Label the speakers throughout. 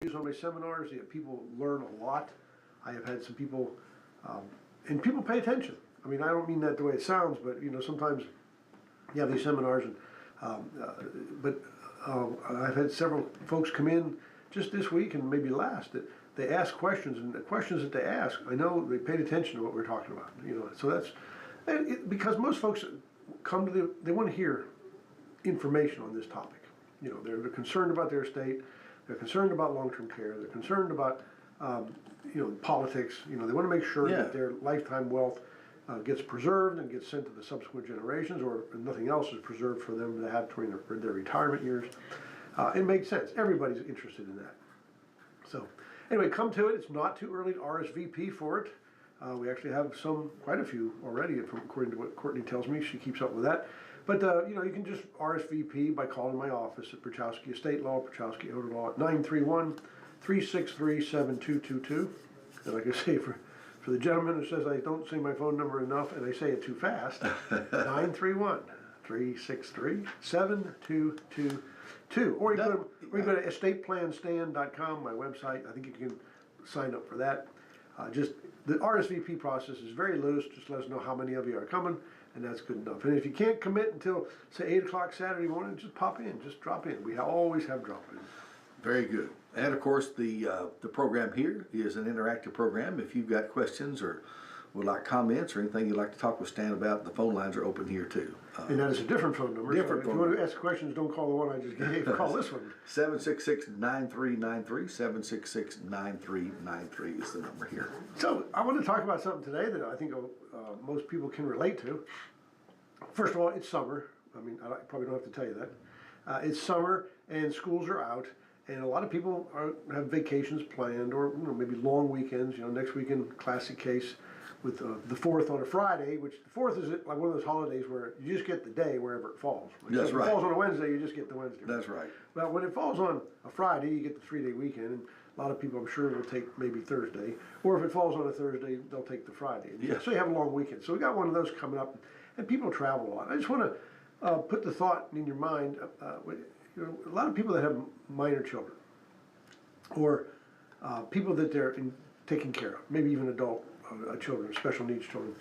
Speaker 1: use on my seminars. People learn a lot. I have had some people, and people pay attention. I mean, I don't mean that the way it sounds, but sometimes you have these seminars, and I've had several folks come in just this week and maybe last that they ask questions, and the questions that they ask, I know they paid attention to what we're talking about. So that's because most folks come to they want to hear information on this topic. They're concerned about their estate. They're concerned about long-term care. They're concerned about politics. They want to make sure that their lifetime wealth gets preserved and gets sent to the subsequent generations, or nothing else is preserved for them to have during their retirement years. It makes sense. Everybody's interested in that. So anyway, come to it. It's not too early to RSVP for it. We actually have quite a few already, according to what Courtney tells me. She keeps up with that. But you can just RSVP by calling my office at Pierchoski Estate Law, Pierchoski Elder Law at 931-363-7222. And like I say, for the gentleman who says I don't say my phone number enough and I say it too fast, 931-363-7222. Or you go to estateplanstand.com, my website. I think you can sign up for that. Just the RSVP process is very loose. Just let us know how many of you are coming, and that's good enough. And if you can't commit until, say, 8 o'clock Saturday morning, just pop in. Just drop in. We always have drop-ins.
Speaker 2: Very good. And, of course, the program here is an interactive program. If you've got questions or would like comments or anything you'd like to talk with Stan about, the phone lines are open here, too.
Speaker 1: And that is a different phone number. If you want to ask questions, don't call the one I just gave. Call this one.
Speaker 2: 766-9393. 766-9393 is the number here.
Speaker 1: So I want to talk about something today that I think most people can relate to. First of all, it's summer. I mean, I probably don't have to tell you that. It's summer and schools are out. And a lot of people have vacations planned, or maybe long weekends. Next weekend, classic case with the 4th on a Friday, which the 4th is like one of those holidays where you just get the day wherever it falls.
Speaker 2: That's right.
Speaker 1: If it falls on a Wednesday, you just get the Wednesday.
Speaker 2: That's right.
Speaker 1: Well, when it falls on a Friday, you get the 3-day weekend, and a lot of people, I'm sure, will take maybe Thursday. Or if it falls on a Thursday, they'll take the Friday.
Speaker 2: Yeah.
Speaker 1: So you have a long weekend. So we got one of those coming up, and people travel a lot. I just want to put the thought in your mind. A lot of people that have minor children, or people that they're taking care of, maybe even adult children, special needs children.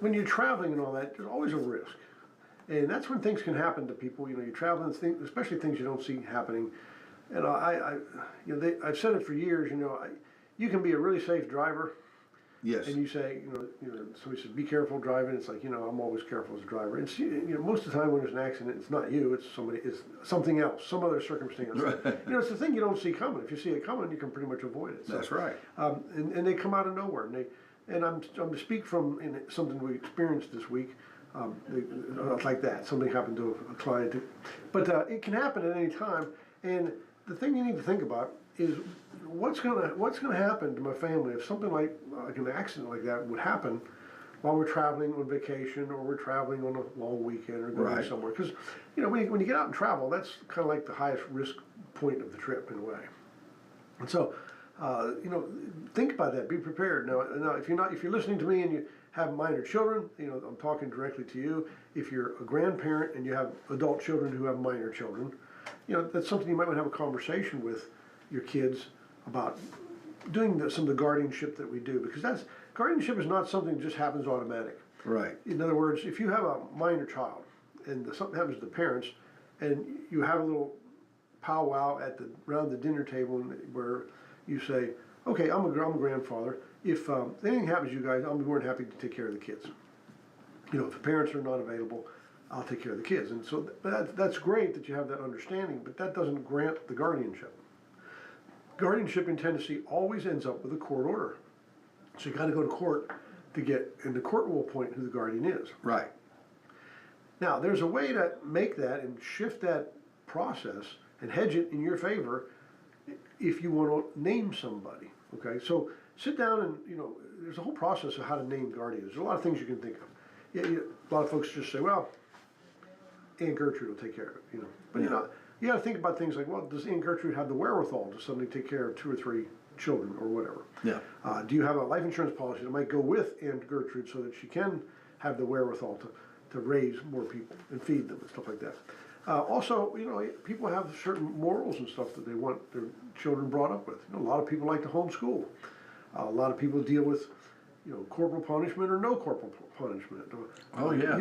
Speaker 1: When you're traveling and all that, there's always a risk. And that's when things can happen to people. You're traveling, especially things you don't see happening. And I've said it for years, you can be a really safe driver.
Speaker 2: Yes.
Speaker 1: And you say, somebody says, be careful driving. It's like, I'm always careful as a driver. And most of the time when there's an accident, it's not you, it's something else, some other circumstance.
Speaker 2: Right.
Speaker 1: It's the thing you don't see coming. If you see it coming, you can pretty much avoid it. So,
Speaker 2: that's right.
Speaker 1: And they come out of nowhere. And I'm to speak from something we experienced this week, like that. Something happened to a client. But it can happen at any time. And the thing you need to think about is what's gonna happen to my family if something like an accident like that would happen while we're traveling on vacation, or we're traveling on a long weekend, or going somewhere. Because when you get out and travel, that's kind of like the highest risk point of the trip in a way. And so think about that. Be prepared. Now if you're listening to me and you have minor children, I'm talking directly to you. If you're a grandparent and you have adult children who have minor children, that's something you might want to have a conversation with your kids about doing some of the guardianship that we do, because guardianship is not something that just happens automatic.
Speaker 2: Right.
Speaker 1: In other words, if you have a minor child and something happens to the parents, and you have a little powwow around the dinner table where you say, okay, I'm a grandfather. If anything happens to you guys, I'll be more than happy to take care of the kids. If the parents are not available, I'll take care of the kids. And so that's great that you have that understanding, but that doesn't grant the guardianship. Guardianship in Tennessee always ends up with a court order. So you got to go to court and the court will appoint who the guardian is.
Speaker 2: Right.
Speaker 1: Now, there's a way to make that and shift that process and hedge it in your favor if you want to name somebody. Okay, so sit down and, there's a whole process of how to name guardians. There's a lot of things you can think of. A lot of folks just say, well, Aunt Gertrude will take care of it, But, you got to think about things like, well, does Aunt Gertrude have the wherewithal to suddenly take care of 2 or 3 children or whatever?
Speaker 2: Yeah.
Speaker 1: Do you have a life insurance policy that might go with Aunt Gertrude so that she can have the wherewithal to raise more people and feed them and stuff like that? Also, people have certain morals and stuff that they want their children brought up with. A lot of people like to homeschool. A lot of people deal with, corporal punishment or no corporal punishment.
Speaker 2: Oh, yeah.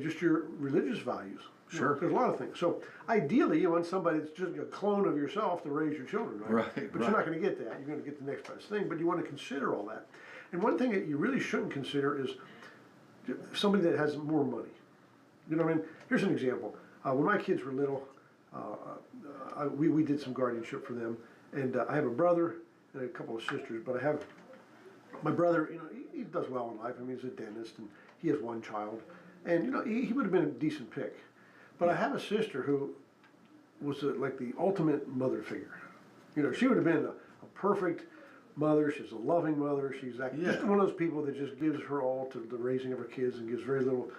Speaker 1: Just your religious values.
Speaker 2: Sure.
Speaker 1: There's a lot of things. So ideally, you want somebody that's just a clone of yourself to raise your children, right?
Speaker 2: Right,
Speaker 1: But you're not going to get that. You're going to get the next best thing. But you want to consider all that. And one thing that you really shouldn't consider is somebody that has more money. You know what I mean? Here's an example. When my kids were little, we did some guardianship for them. And I have a brother and a couple of sisters, but I have my brother, he does well in life. I mean, he's a dentist and he has one child. And, he would have been a decent pick. But I have a sister who was like the ultimate mother figure. She would have been a perfect mother. She's a loving mother. She's just one of those people that just gives her all to the raising of her kids and gives very little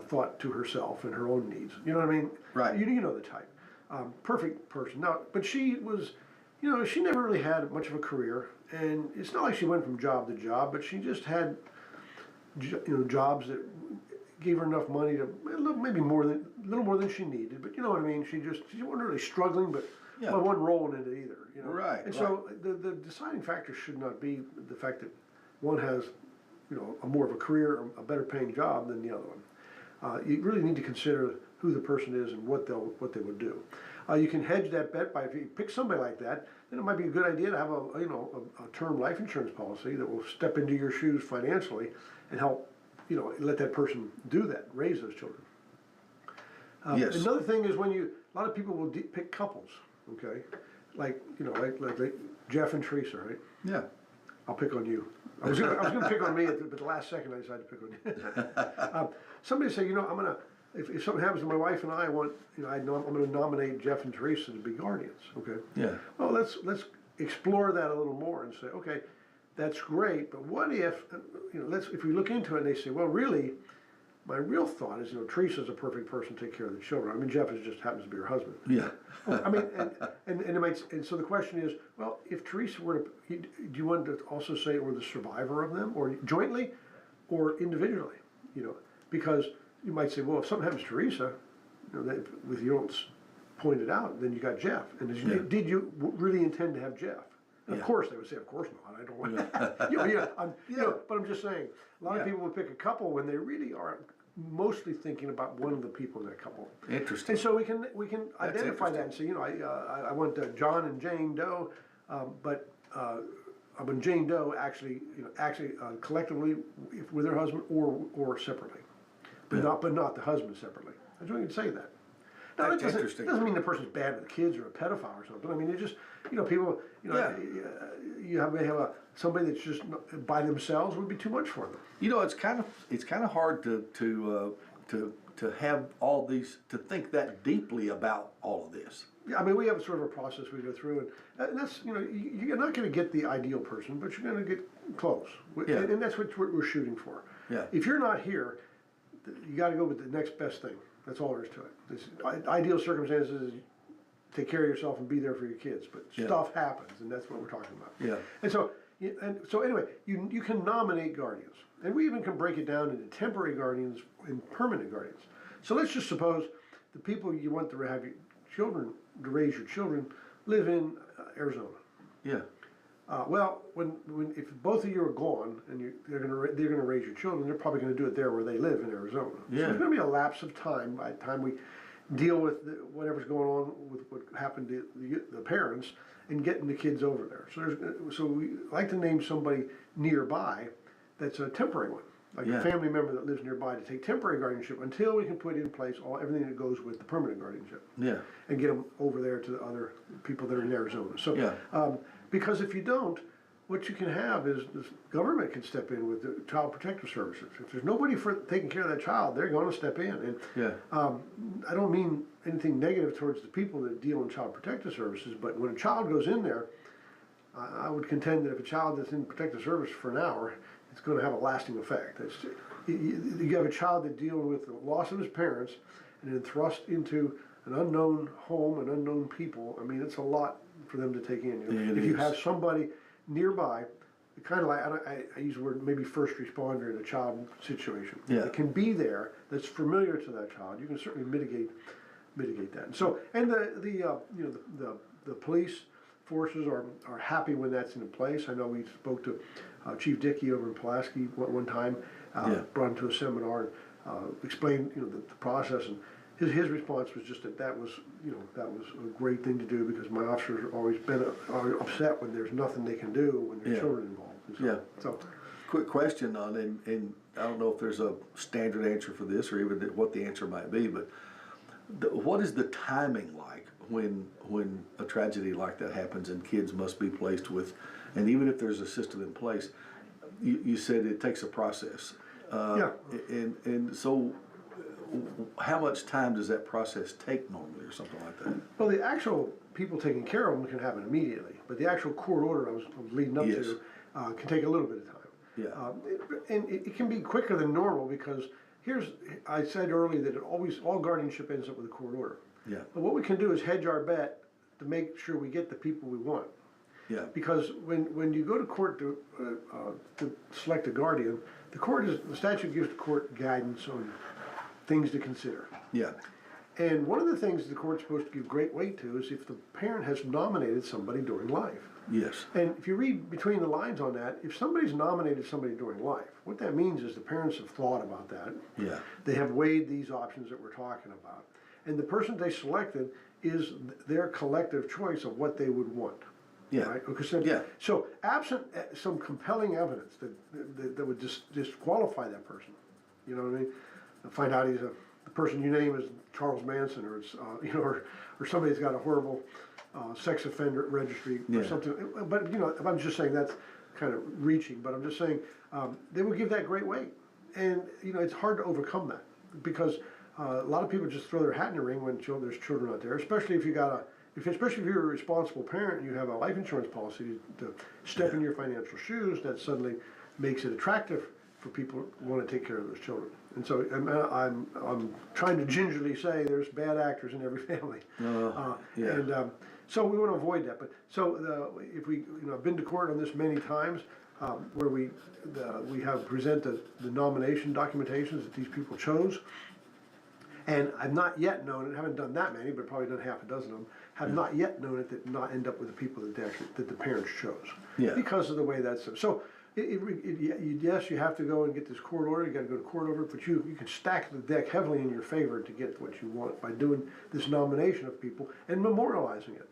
Speaker 1: thought to herself and her own needs. You know what I mean?
Speaker 2: Right.
Speaker 1: You know the type. Perfect person. Now, but she was, she never really had much of a career. And it's not like she went from job to job, but she just had, jobs that gave her enough money to maybe a little more than she needed. But you know what I mean? She wasn't really struggling, but wasn't rolling into it either.
Speaker 2: Right.
Speaker 1: And so the deciding factor should not be the fact that one has, a more of a career, a better paying job than the other one. You really need to consider who the person is and what they would do. You can hedge that bet by, if you pick somebody like that, then it might be a good idea to have a term life insurance policy that will step into your shoes financially and help, let that person do that, raise those children.
Speaker 2: Yes.
Speaker 1: Another thing is when a lot of people will pick couples, okay? Like Jeff and Teresa, right?
Speaker 2: Yeah.
Speaker 1: I'll pick on you. I was gonna pick on me, but the last second I decided to pick on you. Somebody say, if something happens to my wife and I want, I'm gonna nominate Jeff and Teresa to be guardians, okay?
Speaker 2: Yeah.
Speaker 1: Well, let's explore that a little more and say, okay, that's great, but what if, if we look into it and they say, well, really, my real thought is, Teresa's a perfect person to take care of the children. I mean, Jeff just happens to be her husband.
Speaker 2: Yeah.
Speaker 1: I mean, and so the question is, well, if Teresa were to, do you want to also say we're the survivor of them, or jointly, or individually? Because you might say, well, if something happens to Teresa, if you don't point it out, then you got Jeff. And did you really intend to have Jeff? And of course, they would say, of course not. I don't want but I'm just saying, a lot of people would pick a couple when they really are mostly thinking about one of the people in that couple.
Speaker 2: Interesting.
Speaker 1: And so we can identify that and say, I want John and Jane Doe, but when Jane Doe actually collectively with her husband or separately, but not the husband separately. I just want to say that. Now,
Speaker 2: That's
Speaker 1: that
Speaker 2: interesting.
Speaker 1: doesn't mean the person's bad with the kids or a pedophile or something. I mean, it just, people, you have somebody that's just by themselves would be too much for them.
Speaker 2: It's kind of hard to have all these, to think that deeply about all of this.
Speaker 1: Yeah, I mean, we have sort of a process we go through, and that's, you're not going to get the ideal person, but you're going to get close.
Speaker 2: Yeah.
Speaker 1: And that's what we're shooting for.
Speaker 2: Yeah.
Speaker 1: If you're not here, you got to go with the next best thing. That's all there is to it. This ideal circumstances is take care of yourself and be there for your kids, but stuff happens, and that's what we're talking about.
Speaker 2: Yeah.
Speaker 1: And so anyway, you can nominate guardians, and we even can break it down into temporary guardians and permanent guardians. So let's just suppose the people you want to have your children, to raise your children, live in Arizona.
Speaker 2: Yeah.
Speaker 1: Well, if both of you are gone and they're gonna raise your children, they're probably gonna do it there where they live in Arizona.
Speaker 2: Yeah.
Speaker 1: So there's gonna be a lapse of time by the time we deal with whatever's going on with what happened to the parents and getting the kids over there. So we like to name somebody nearby that's a temporary one, like a family member that lives nearby, to take temporary guardianship until we can put in place everything that goes with the permanent guardianship.
Speaker 2: Yeah.
Speaker 1: And get them over there to the other people that are in Arizona. So because if you don't, what you can have is the government can step in with the Child Protective Services. If there's nobody for taking care of that child, they're going to step in. And I don't mean anything negative towards the people that deal in Child Protective Services, but when a child goes in there, I would contend that if a child that's in protective service for an hour, it's going to have a lasting effect. You have a child that deals with the loss of his parents and then thrust into an unknown home and unknown people. I mean, it's a lot for them to take in. If you have somebody nearby kind of like, I use the word maybe first responder in a child situation.
Speaker 2: Yeah.
Speaker 1: It can be there, that's familiar to that child. You can certainly mitigate that. And so, and the police forces are happy when that's in place. I know we spoke to Chief Dickey over in Pulaski one time, brought him to a seminar and explained the process, and his response was just that was a great thing to do, because my officers have always been upset when there's nothing they can do when there's children involved. And so, so
Speaker 2: quick question on, and I don't know if there's a standard answer for this or even what the answer might be, but what is the timing like when a tragedy like that happens and kids must be placed with, and even if there's a system in place, you said it takes a process. And so how much time does that process take normally, or something like that?
Speaker 1: Well, the actual people taking care of them can happen immediately, but the actual court order I was leading up to can take a little bit of time.
Speaker 2: Yeah.
Speaker 1: And it can be quicker than normal, because I said earlier that all guardianship ends up with a court order.
Speaker 2: Yeah.
Speaker 1: But what we can do is hedge our bet to make sure we get the people we want.
Speaker 2: Yeah.
Speaker 1: Because when you go to court to select a guardian, the statute gives the court guidance on things to consider.
Speaker 2: Yeah.
Speaker 1: And one of the things the court's supposed to give great weight to is if the parent has nominated somebody during life.
Speaker 2: Yes.
Speaker 1: And if you read between the lines on that, if somebody's nominated somebody during life, what that means is the parents have thought about that.
Speaker 2: Yeah.
Speaker 1: They have weighed these options that we're talking about. And the person they selected is their collective choice of what they would want.
Speaker 2: Yeah.
Speaker 1: Right? So absent some compelling evidence that would disqualify that person, you know what I mean? Find out the person you name is Charles Manson, or it's or somebody's got a horrible sex offender registry or something. But I'm just saying that's kind of reaching. But I'm just saying they would give that great weight, and it's hard to overcome that, because a lot of people just throw their hat in the ring when there's children out there, especially if you're a responsible parent and you have a life insurance policy to step in your financial shoes. That suddenly makes it attractive for people who want to take care of those children. And so I'm trying to gingerly say there's bad actors in every family. And so we want to avoid that. But so if we, I've been to court on this many times, where we have presented the nomination documentations that these people chose. And I've not yet known it, haven't done that many, but probably done half a dozen of them, have not yet known it, that not end up with the people that the parents chose.
Speaker 2: Yeah.
Speaker 1: Because of the way that's, so yes, you have to go and get this court order, you gotta go to court over, but you can stack the deck heavily in your favor to get what you want by doing this nomination of people and memorializing it.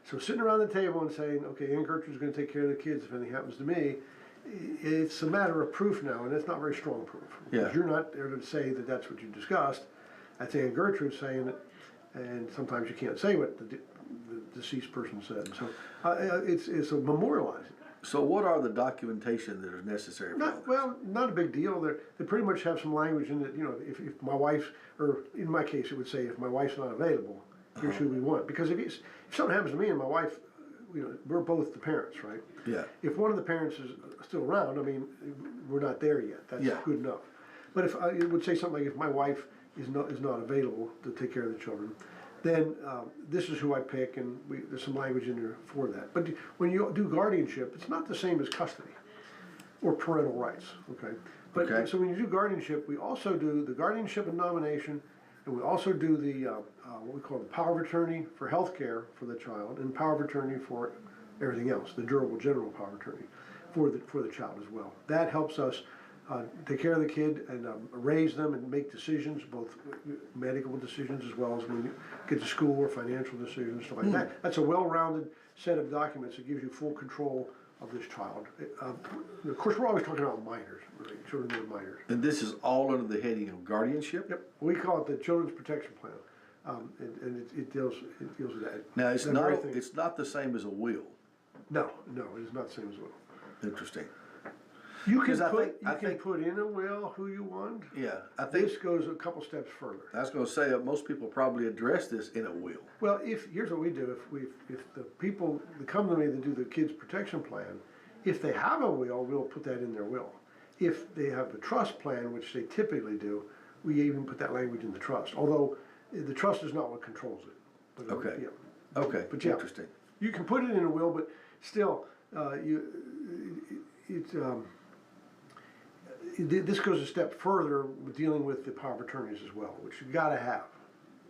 Speaker 1: So sitting around the table and saying, okay, Aunt Gertrude's gonna take care of the kids if anything happens to me, it's a matter of proof now, and it's not very strong proof. Because you're not there to say that that's what you discussed. That's Aunt Gertrude saying it, and sometimes you can't say what the deceased person said. So it's a memorializing.
Speaker 2: So what are the documentation that is necessary for
Speaker 1: Not a big deal. They pretty much have some language in it. If my wife, or in my case, it would say if my wife's not available, here's who we want. Because if something happens to me and my wife, we're both the parents, right?
Speaker 2: Yeah.
Speaker 1: If one of the parents is still around, we're not there yet. That's good enough. But if it would say something like if my wife is not available to take care of the children, then this is who I pick, and there's some language in there for that. But when you do guardianship, it's not the same as custody or parental rights, okay? But so when you do guardianship, we also do the guardianship and nomination, and we also do the what we call the power of attorney for health care for the child, and power of attorney for everything else, the durable general power of attorney for the child as well. That helps us take care of the kid and raise them and make decisions, both medical decisions as well as when you get to school or financial decisions, stuff like that. That's a well-rounded set of documents that gives you full control of this child. Of course, we're always talking about minors, right? Children who are minors.
Speaker 2: And this is all under the heading of guardianship?
Speaker 1: Yep. We call it the Children's Protection Plan, and it deals with that.
Speaker 2: Now, it's not the same as a will.
Speaker 1: No, it is not the same as a will.
Speaker 2: Interesting.
Speaker 1: You can put in a will who you want.
Speaker 2: Yeah, I think
Speaker 1: this goes a couple steps further.
Speaker 2: I was going to say most people probably address this in a will.
Speaker 1: Well, here's what we do: if the people that come to me that do the kids' protection plan, if they have a will, we'll put that in their will. If they have a trust plan, which they typically do, we even put that language in the trust. Although the trust is not what controls it. But,
Speaker 2: okay.
Speaker 1: Yeah.
Speaker 2: Okay.
Speaker 1: But yeah,
Speaker 2: interesting.
Speaker 1: You can put it in a will, but still, this goes a step further with dealing with the power of attorneys as well, which you gotta have.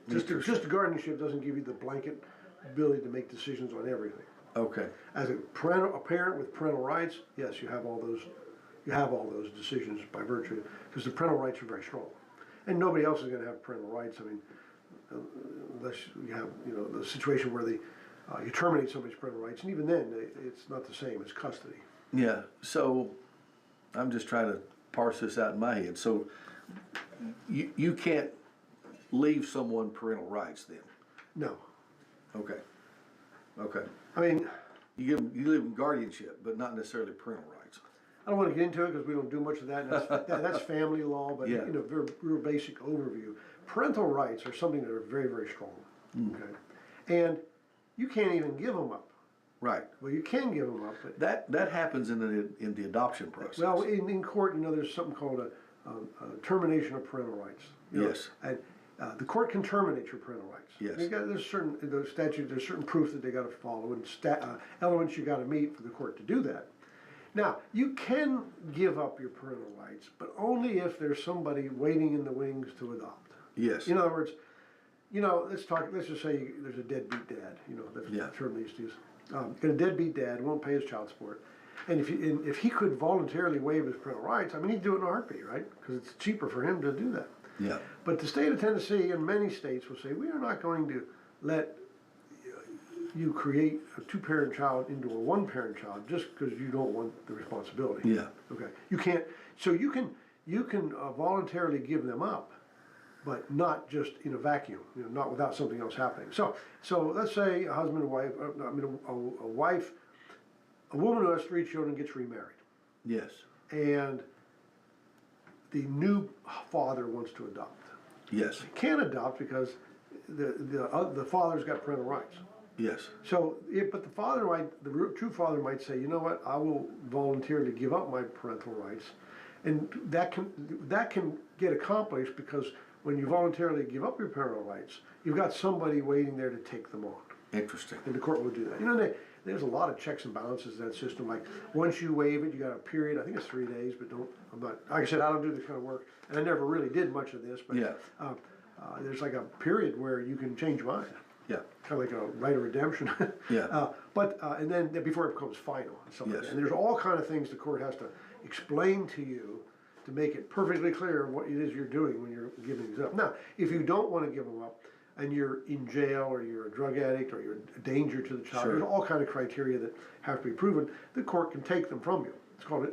Speaker 1: Just a guardianship doesn't give you the blanket ability to make decisions on everything.
Speaker 2: Okay.
Speaker 1: As a parent with parental rights, yes, you have all those decisions by virtue, because the parental rights are very strong. And nobody else is gonna have parental rights, I mean, unless you have, the situation where you terminate somebody's parental rights, and even then, it's not the same as custody.
Speaker 2: Yeah, so I'm just trying to parse this out in my head. So you can't leave someone parental rights then?
Speaker 1: No.
Speaker 2: Okay. Okay.
Speaker 1: I mean,
Speaker 2: You live in guardianship, but not necessarily parental rights.
Speaker 1: I don't want to get into it because we don't do much of that. And that's family law, but
Speaker 2: Yeah.
Speaker 1: very real basic overview. Parental rights are something that are very, very strong. Okay, and you can't even give them up.
Speaker 2: Right.
Speaker 1: Well, you can give them up, but
Speaker 2: That happens in the adoption process.
Speaker 1: well, in court, there's something called a termination of parental rights.
Speaker 2: Yes.
Speaker 1: And the court can terminate your parental rights.
Speaker 2: Yes.
Speaker 1: There's certain proof that they got to follow, and elements you got to meet for the court to do that. Now, you can give up your parental rights, but only if there's somebody waiting in the wings to adopt.
Speaker 2: Yes.
Speaker 1: In other words, let's just say there's a deadbeat dad, that's
Speaker 2: Yeah.
Speaker 1: the term they used to use. Got a deadbeat dad, won't pay his child support. And if he could voluntarily waive his parental rights, I mean, he'd do it in a heartbeat, right? Because it's cheaper for him to do that.
Speaker 2: Yeah.
Speaker 1: But the state of Tennessee and many states will say, we are not going to let you create a two-parent child into a one-parent child just because you don't want the responsibility.
Speaker 2: Yeah.
Speaker 1: Okay. You can't. So you can voluntarily give them up, but not just in a vacuum. Not without something else happening. So let's say a husband and wife. A woman who has 3 children gets remarried,
Speaker 2: Yes.
Speaker 1: and the new father wants to adopt.
Speaker 2: Yes.
Speaker 1: He can't adopt because the father's got parental rights.
Speaker 2: Yes.
Speaker 1: So, but the true father might say, you know what, I will voluntarily give up my parental rights, and that can get accomplished because when you voluntarily give up your parental rights, you've got somebody waiting there to take them on,
Speaker 2: Interesting.
Speaker 1: and the court will do that. There's a lot of checks and balances in that system. Like once you waive it, you got a period. I think it's 3 days, but like I said, I don't do this kind of work, and I never really did much of this. But
Speaker 2: Yeah.
Speaker 1: there's like a period where you can change your mind.
Speaker 2: Yeah.
Speaker 1: Kind of like a right of redemption.
Speaker 2: Yeah.
Speaker 1: And then before it becomes final and stuff like
Speaker 2: Yes.
Speaker 1: that. And there's all kind of things the court has to explain to you to make it perfectly clear what it is you're doing when you're giving these up. Now, if you don't want to give them up and you're in jail or you're a drug addict or you're a danger to the child,
Speaker 2: Sure.
Speaker 1: there's all kind of criteria that have to be proven. The court can take them from you.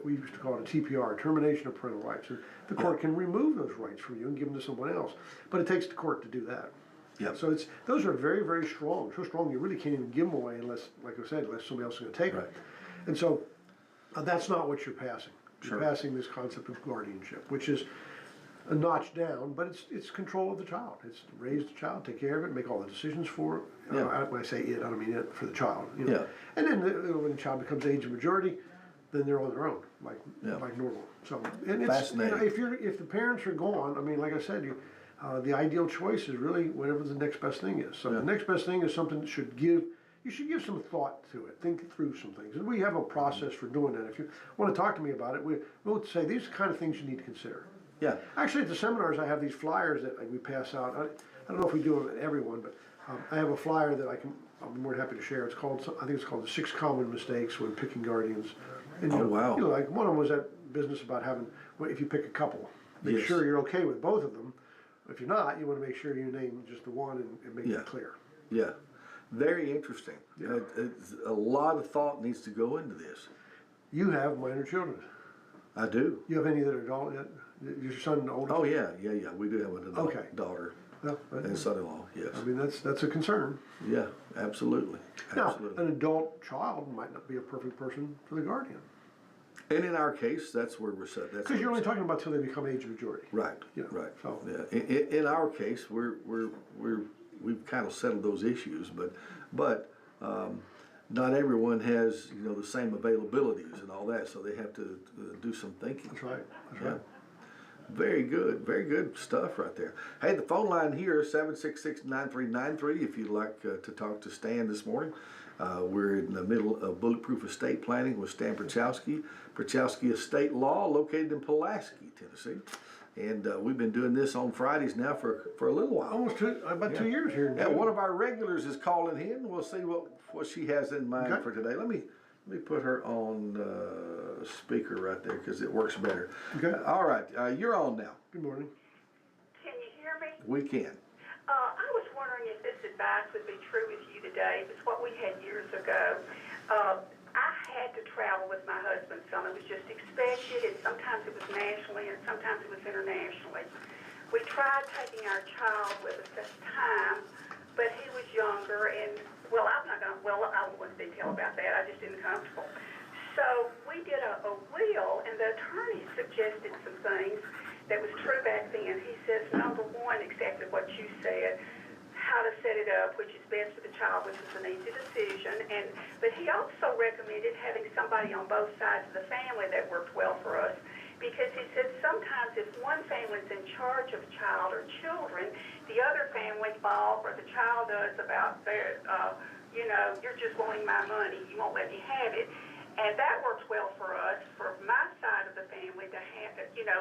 Speaker 1: We used to call it a TPR, termination of parental rights. And the court can remove those rights from you and give them to someone else. But it takes the court to do that.
Speaker 2: Yeah.
Speaker 1: So those are very, very strong. So strong you really can't even give them away unless, like I said, unless somebody else is going to take them.
Speaker 2: Right.
Speaker 1: And so that's not what you're passing. You're
Speaker 2: Sure.
Speaker 1: passing this concept of guardianship, which is a notch down, but it's control of the child. It's to raise the child, take care of it, make all the decisions for it.
Speaker 2: Yeah.
Speaker 1: When I say it, I don't mean it, for the child.
Speaker 2: Yeah.
Speaker 1: And then when the child becomes age of majority, then they're on their own,
Speaker 2: Yeah.
Speaker 1: like normal. So and it's
Speaker 2: Fascinating.
Speaker 1: if the parents are gone, I mean, like I said, the ideal choice is really whatever the next best thing is. So
Speaker 2: Yeah.
Speaker 1: the next best thing is something that you should give some thought to it, think through some things. And we have a process for doing that. If you want to talk to me about it, we'll say these are the kind of things you need to consider.
Speaker 2: Yeah.
Speaker 1: Actually, at the seminars, I have these flyers that we pass out. I don't know if we do them at everyone, but I have a flyer that I'll be more than happy to share. I think it's called the 6 Common Mistakes When Picking Guardians. And,
Speaker 2: wow.
Speaker 1: Like one of them was that business about if you pick a couple, make
Speaker 2: Yes.
Speaker 1: sure you're okay with both of them. If you're not, you want to make sure you name just the one and make it clear.
Speaker 2: Yeah. Very interesting.
Speaker 1: Yeah.
Speaker 2: A lot of thought needs to go into this.
Speaker 1: You have minor children.
Speaker 2: I do.
Speaker 1: You have any that are adult yet? Your son old?
Speaker 2: Oh yeah. We do have an adult
Speaker 1: Okay.
Speaker 2: daughter
Speaker 1: Well,
Speaker 2: and son-in-law. Yes.
Speaker 1: I mean, that's a concern.
Speaker 2: Yeah. Absolutely.
Speaker 1: Now,
Speaker 2: Absolutely.
Speaker 1: an adult child might not be a perfect person for the guardian.
Speaker 2: And in our case, that's where we're set.
Speaker 1: Because you're only talking about till they become age majority.
Speaker 2: Right.
Speaker 1: You know,
Speaker 2: Right.
Speaker 1: so-
Speaker 2: Yeah. In our case, we've kind of settled those issues, but not everyone has the same availabilities and all that, so they have to do some thinking.
Speaker 1: That's right. That's
Speaker 2: Yeah.
Speaker 1: right.
Speaker 2: Very good stuff right there. Hey, the phone line here is 766-9393 if you'd like to talk to Stan this morning. We're in the middle of bulletproof estate planning with Stan Pierchoski. Pierchoski Estate Law, located in Pulaski, Tennessee. And we've been doing this on Fridays now for a little while.
Speaker 1: Almost about 2 years here.
Speaker 2: Yeah, one of our regulars is calling in. We'll see what she has in mind for today. Let me put her on speaker right there because it works better.
Speaker 1: Okay.
Speaker 2: All right, you're on now.
Speaker 1: Good morning.
Speaker 3: Can you hear me?
Speaker 2: We can.
Speaker 3: I was wondering if this advice would be true with you today. It's what we had years ago. I had to travel with my husband's son. It was just expected, and sometimes it was nationally, and sometimes it was internationally. We tried taking our child with us this time, but he was younger, and, well, I won't go into detail about that. I just didn't comfortable. So we did a will, and the attorney suggested some things that was true back then. He says, number one, exactly what you said, how to set it up, which is best for the child, which is an easy decision. But he also recommended having somebody on both sides of the family that worked well for us, because he said sometimes if one family's in charge of a child or children, the other family balk, or the child does about their, you're just wanting my money, you won't let me have it. And that works well for us, for my side of the family, to have,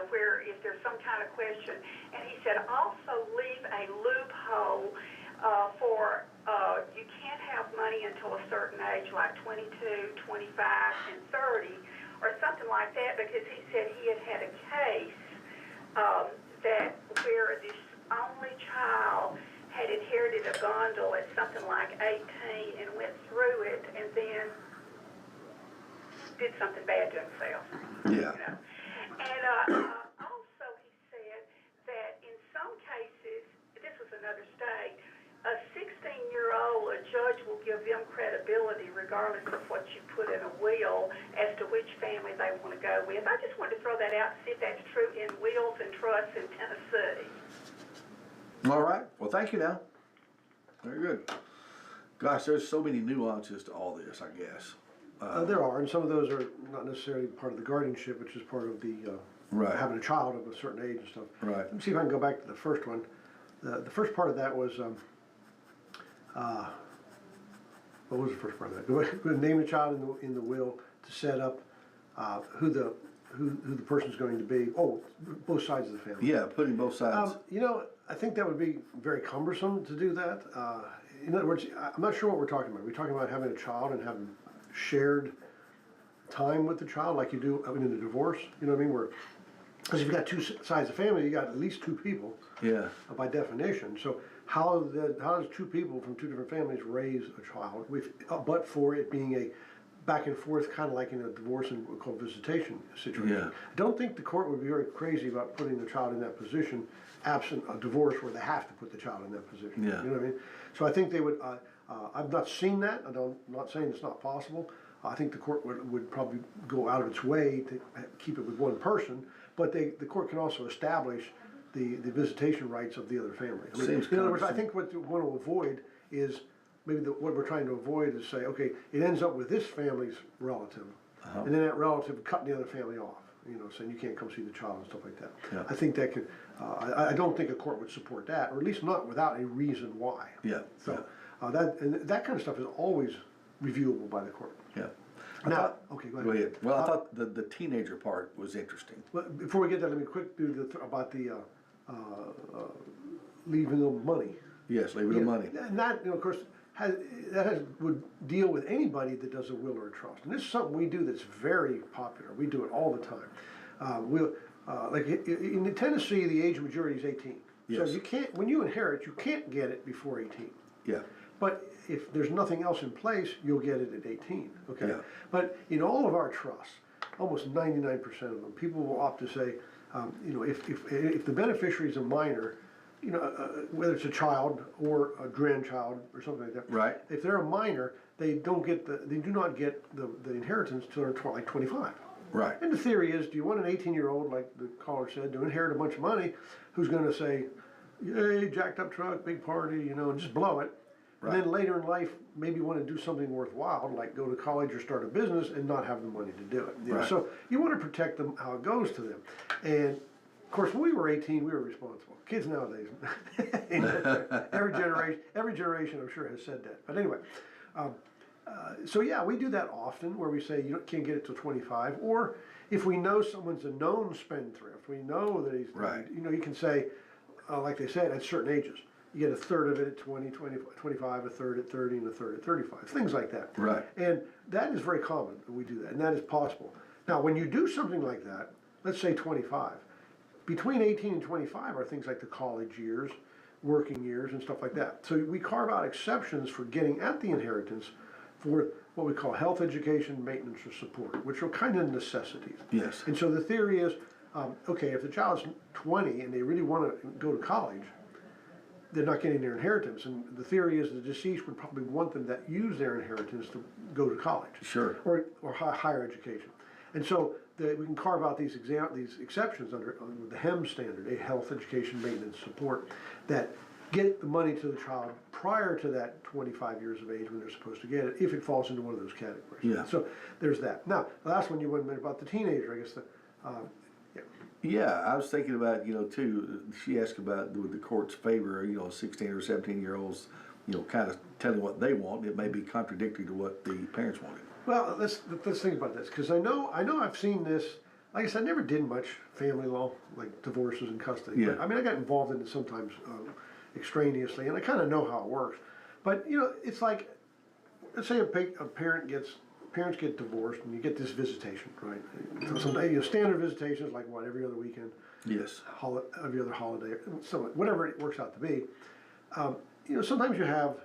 Speaker 3: where if there's some kind of question. And he said also leave a loophole for you can't have money until a certain age, like 22, 25, and 30, or something like that, because he said he had a case that where this only child had inherited a bundle at something like 18 and went through it, and then did something bad to himself.
Speaker 2: Yeah.
Speaker 3: And also he said that in some cases, this was another state, a 16-year-old, a judge will give them credibility regardless of what you put in a will as to which family they want to go with. I just wanted to throw that out and see if that's true in wills and trusts in Tennessee.
Speaker 2: All right. Well, thank you now. Very good. Gosh, there's so many nuances to all this, I guess.
Speaker 1: There are, and some of those are not necessarily part of the guardianship, which is part of the
Speaker 2: Right.
Speaker 1: having a child of a certain age and stuff.
Speaker 2: Right.
Speaker 1: Let me see if I can go back to the first one. The first part of that was, what was the first part of that? Go ahead, name the child in the will to set up who the person's going to be. Oh, both sides of the family.
Speaker 2: Yeah, putting both sides.
Speaker 1: I think that would be very cumbersome to do that. In other words, I'm not sure what we're talking about. Are we talking about having a child and having shared time with the child like you do in a divorce? You know what I mean? Because if you've got two sides of the family, you got at least two people.
Speaker 2: Yeah.
Speaker 1: By definition. So how does two people from two different families raise a child but for it being a back and forth, kind of like in a divorce and what's called visitation situation?
Speaker 2: Yeah.
Speaker 1: I don't think the court would be very crazy about putting the child in that position absent a divorce where they have to put the child in that position.
Speaker 2: Yeah.
Speaker 1: You know what I mean? So I think they would, I've not seen that. I'm not saying it's not possible. I think the court would probably go out of its way to keep it with one person, but the court can also establish the visitation rights of the other family. I mean,
Speaker 2: Seems
Speaker 1: in other words, I
Speaker 2: cumbersome.
Speaker 1: think what we want to avoid is maybe what we're trying to avoid is say, okay, it ends up with this family's relative, and then that relative cutting the other family off. Saying you can't come see the child and stuff like that.
Speaker 2: Yeah.
Speaker 1: I think that could. I don't think a court would support that, or at least not without a reason why.
Speaker 2: Yeah.
Speaker 1: So that kind of stuff is always reviewable by the court.
Speaker 2: Yeah.
Speaker 1: Okay, go ahead.
Speaker 2: Go ahead. Well, I thought the teenager part was interesting.
Speaker 1: Well, before we get that, let me quick do about the leaving them money.
Speaker 2: Yes, leaving the money.
Speaker 1: And that, of course, would deal with anybody that does a will or a trust. And this is something we do that's very popular. We do it all the time. Like in Tennessee, the age of majority is 18.
Speaker 2: Yes.
Speaker 1: So you can't, when you inherit, you can't get it before 18.
Speaker 2: Yeah.
Speaker 1: But if there's nothing else in place, you'll get it at 18. Okay.
Speaker 2: Yeah.
Speaker 1: But in all of our trusts, almost 99% of them, people will opt to say, if the beneficiary is a minor, whether it's a child or a grandchild or something like that.
Speaker 2: Right.
Speaker 1: If they're a minor, they do not get the inheritance till they're like 25.
Speaker 2: Right.
Speaker 1: And the theory is, do you want an 18-year-old, like the caller said, to inherit a bunch of money, who's going to say, yay, jacked up truck, big party, and just blow it.
Speaker 2: Right.
Speaker 1: And then later in life, maybe want to do something worthwhile, like go to college or start a business and not have the money to do it.
Speaker 2: Right.
Speaker 1: So you want to protect them how it goes to them. And of course, when we were 18, we were responsible. Kids nowadays, every generation, I'm sure, has said that. But anyway, So yeah, we do that often where we say you can't get it till 25, or if we know someone's a known spendthrift, we know that he's,
Speaker 2: Right.
Speaker 1: you can say, like they said, at certain ages, you get a third of it at 20, 25, a third at 30, and a third at 35, things like that.
Speaker 2: Right.
Speaker 1: And that is very common that we do that, and that is possible. Now, when you do something like that, let's say 25, between 18 and 25 are things like the college years, working years, and stuff like that. So we carve out exceptions for getting at the inheritance for what we call health, education, maintenance, or support, which are kind of necessities.
Speaker 2: Yes.
Speaker 1: And so the theory is, okay, if the child's 20 and they really want to go to college, they're not getting their inheritance. And the theory is the deceased would probably want them that use their inheritance to go to college.
Speaker 2: Sure.
Speaker 1: Or higher education. And so we can carve out these exceptions under the HEM standard, a health, education, maintenance, support, that get the money to the child prior to that 25 years of age when they're supposed to get it, if it falls into one of those categories.
Speaker 2: Yeah.
Speaker 1: So there's that. Now, the last one you wanted to about the teenager, I guess.
Speaker 2: Yeah, I was thinking about, too, she asked about the court's favor, 16 or 17-year-olds, kind of telling what they want. It may be contradictory to what the parents wanted.
Speaker 1: Well, let's think about this, because I know I've seen this. Like I said, I never did much family law, like divorces and custody.
Speaker 2: Yeah.
Speaker 1: But, I mean, I got involved in it sometimes extraneously, and I kind of know how it works. But it's like, let's say parents get divorced, and you get this visitation, right? So sometimes standard visitations, like what, every other weekend,
Speaker 2: Yes.
Speaker 1: every other holiday, so whatever it works out to be. Sometimes you have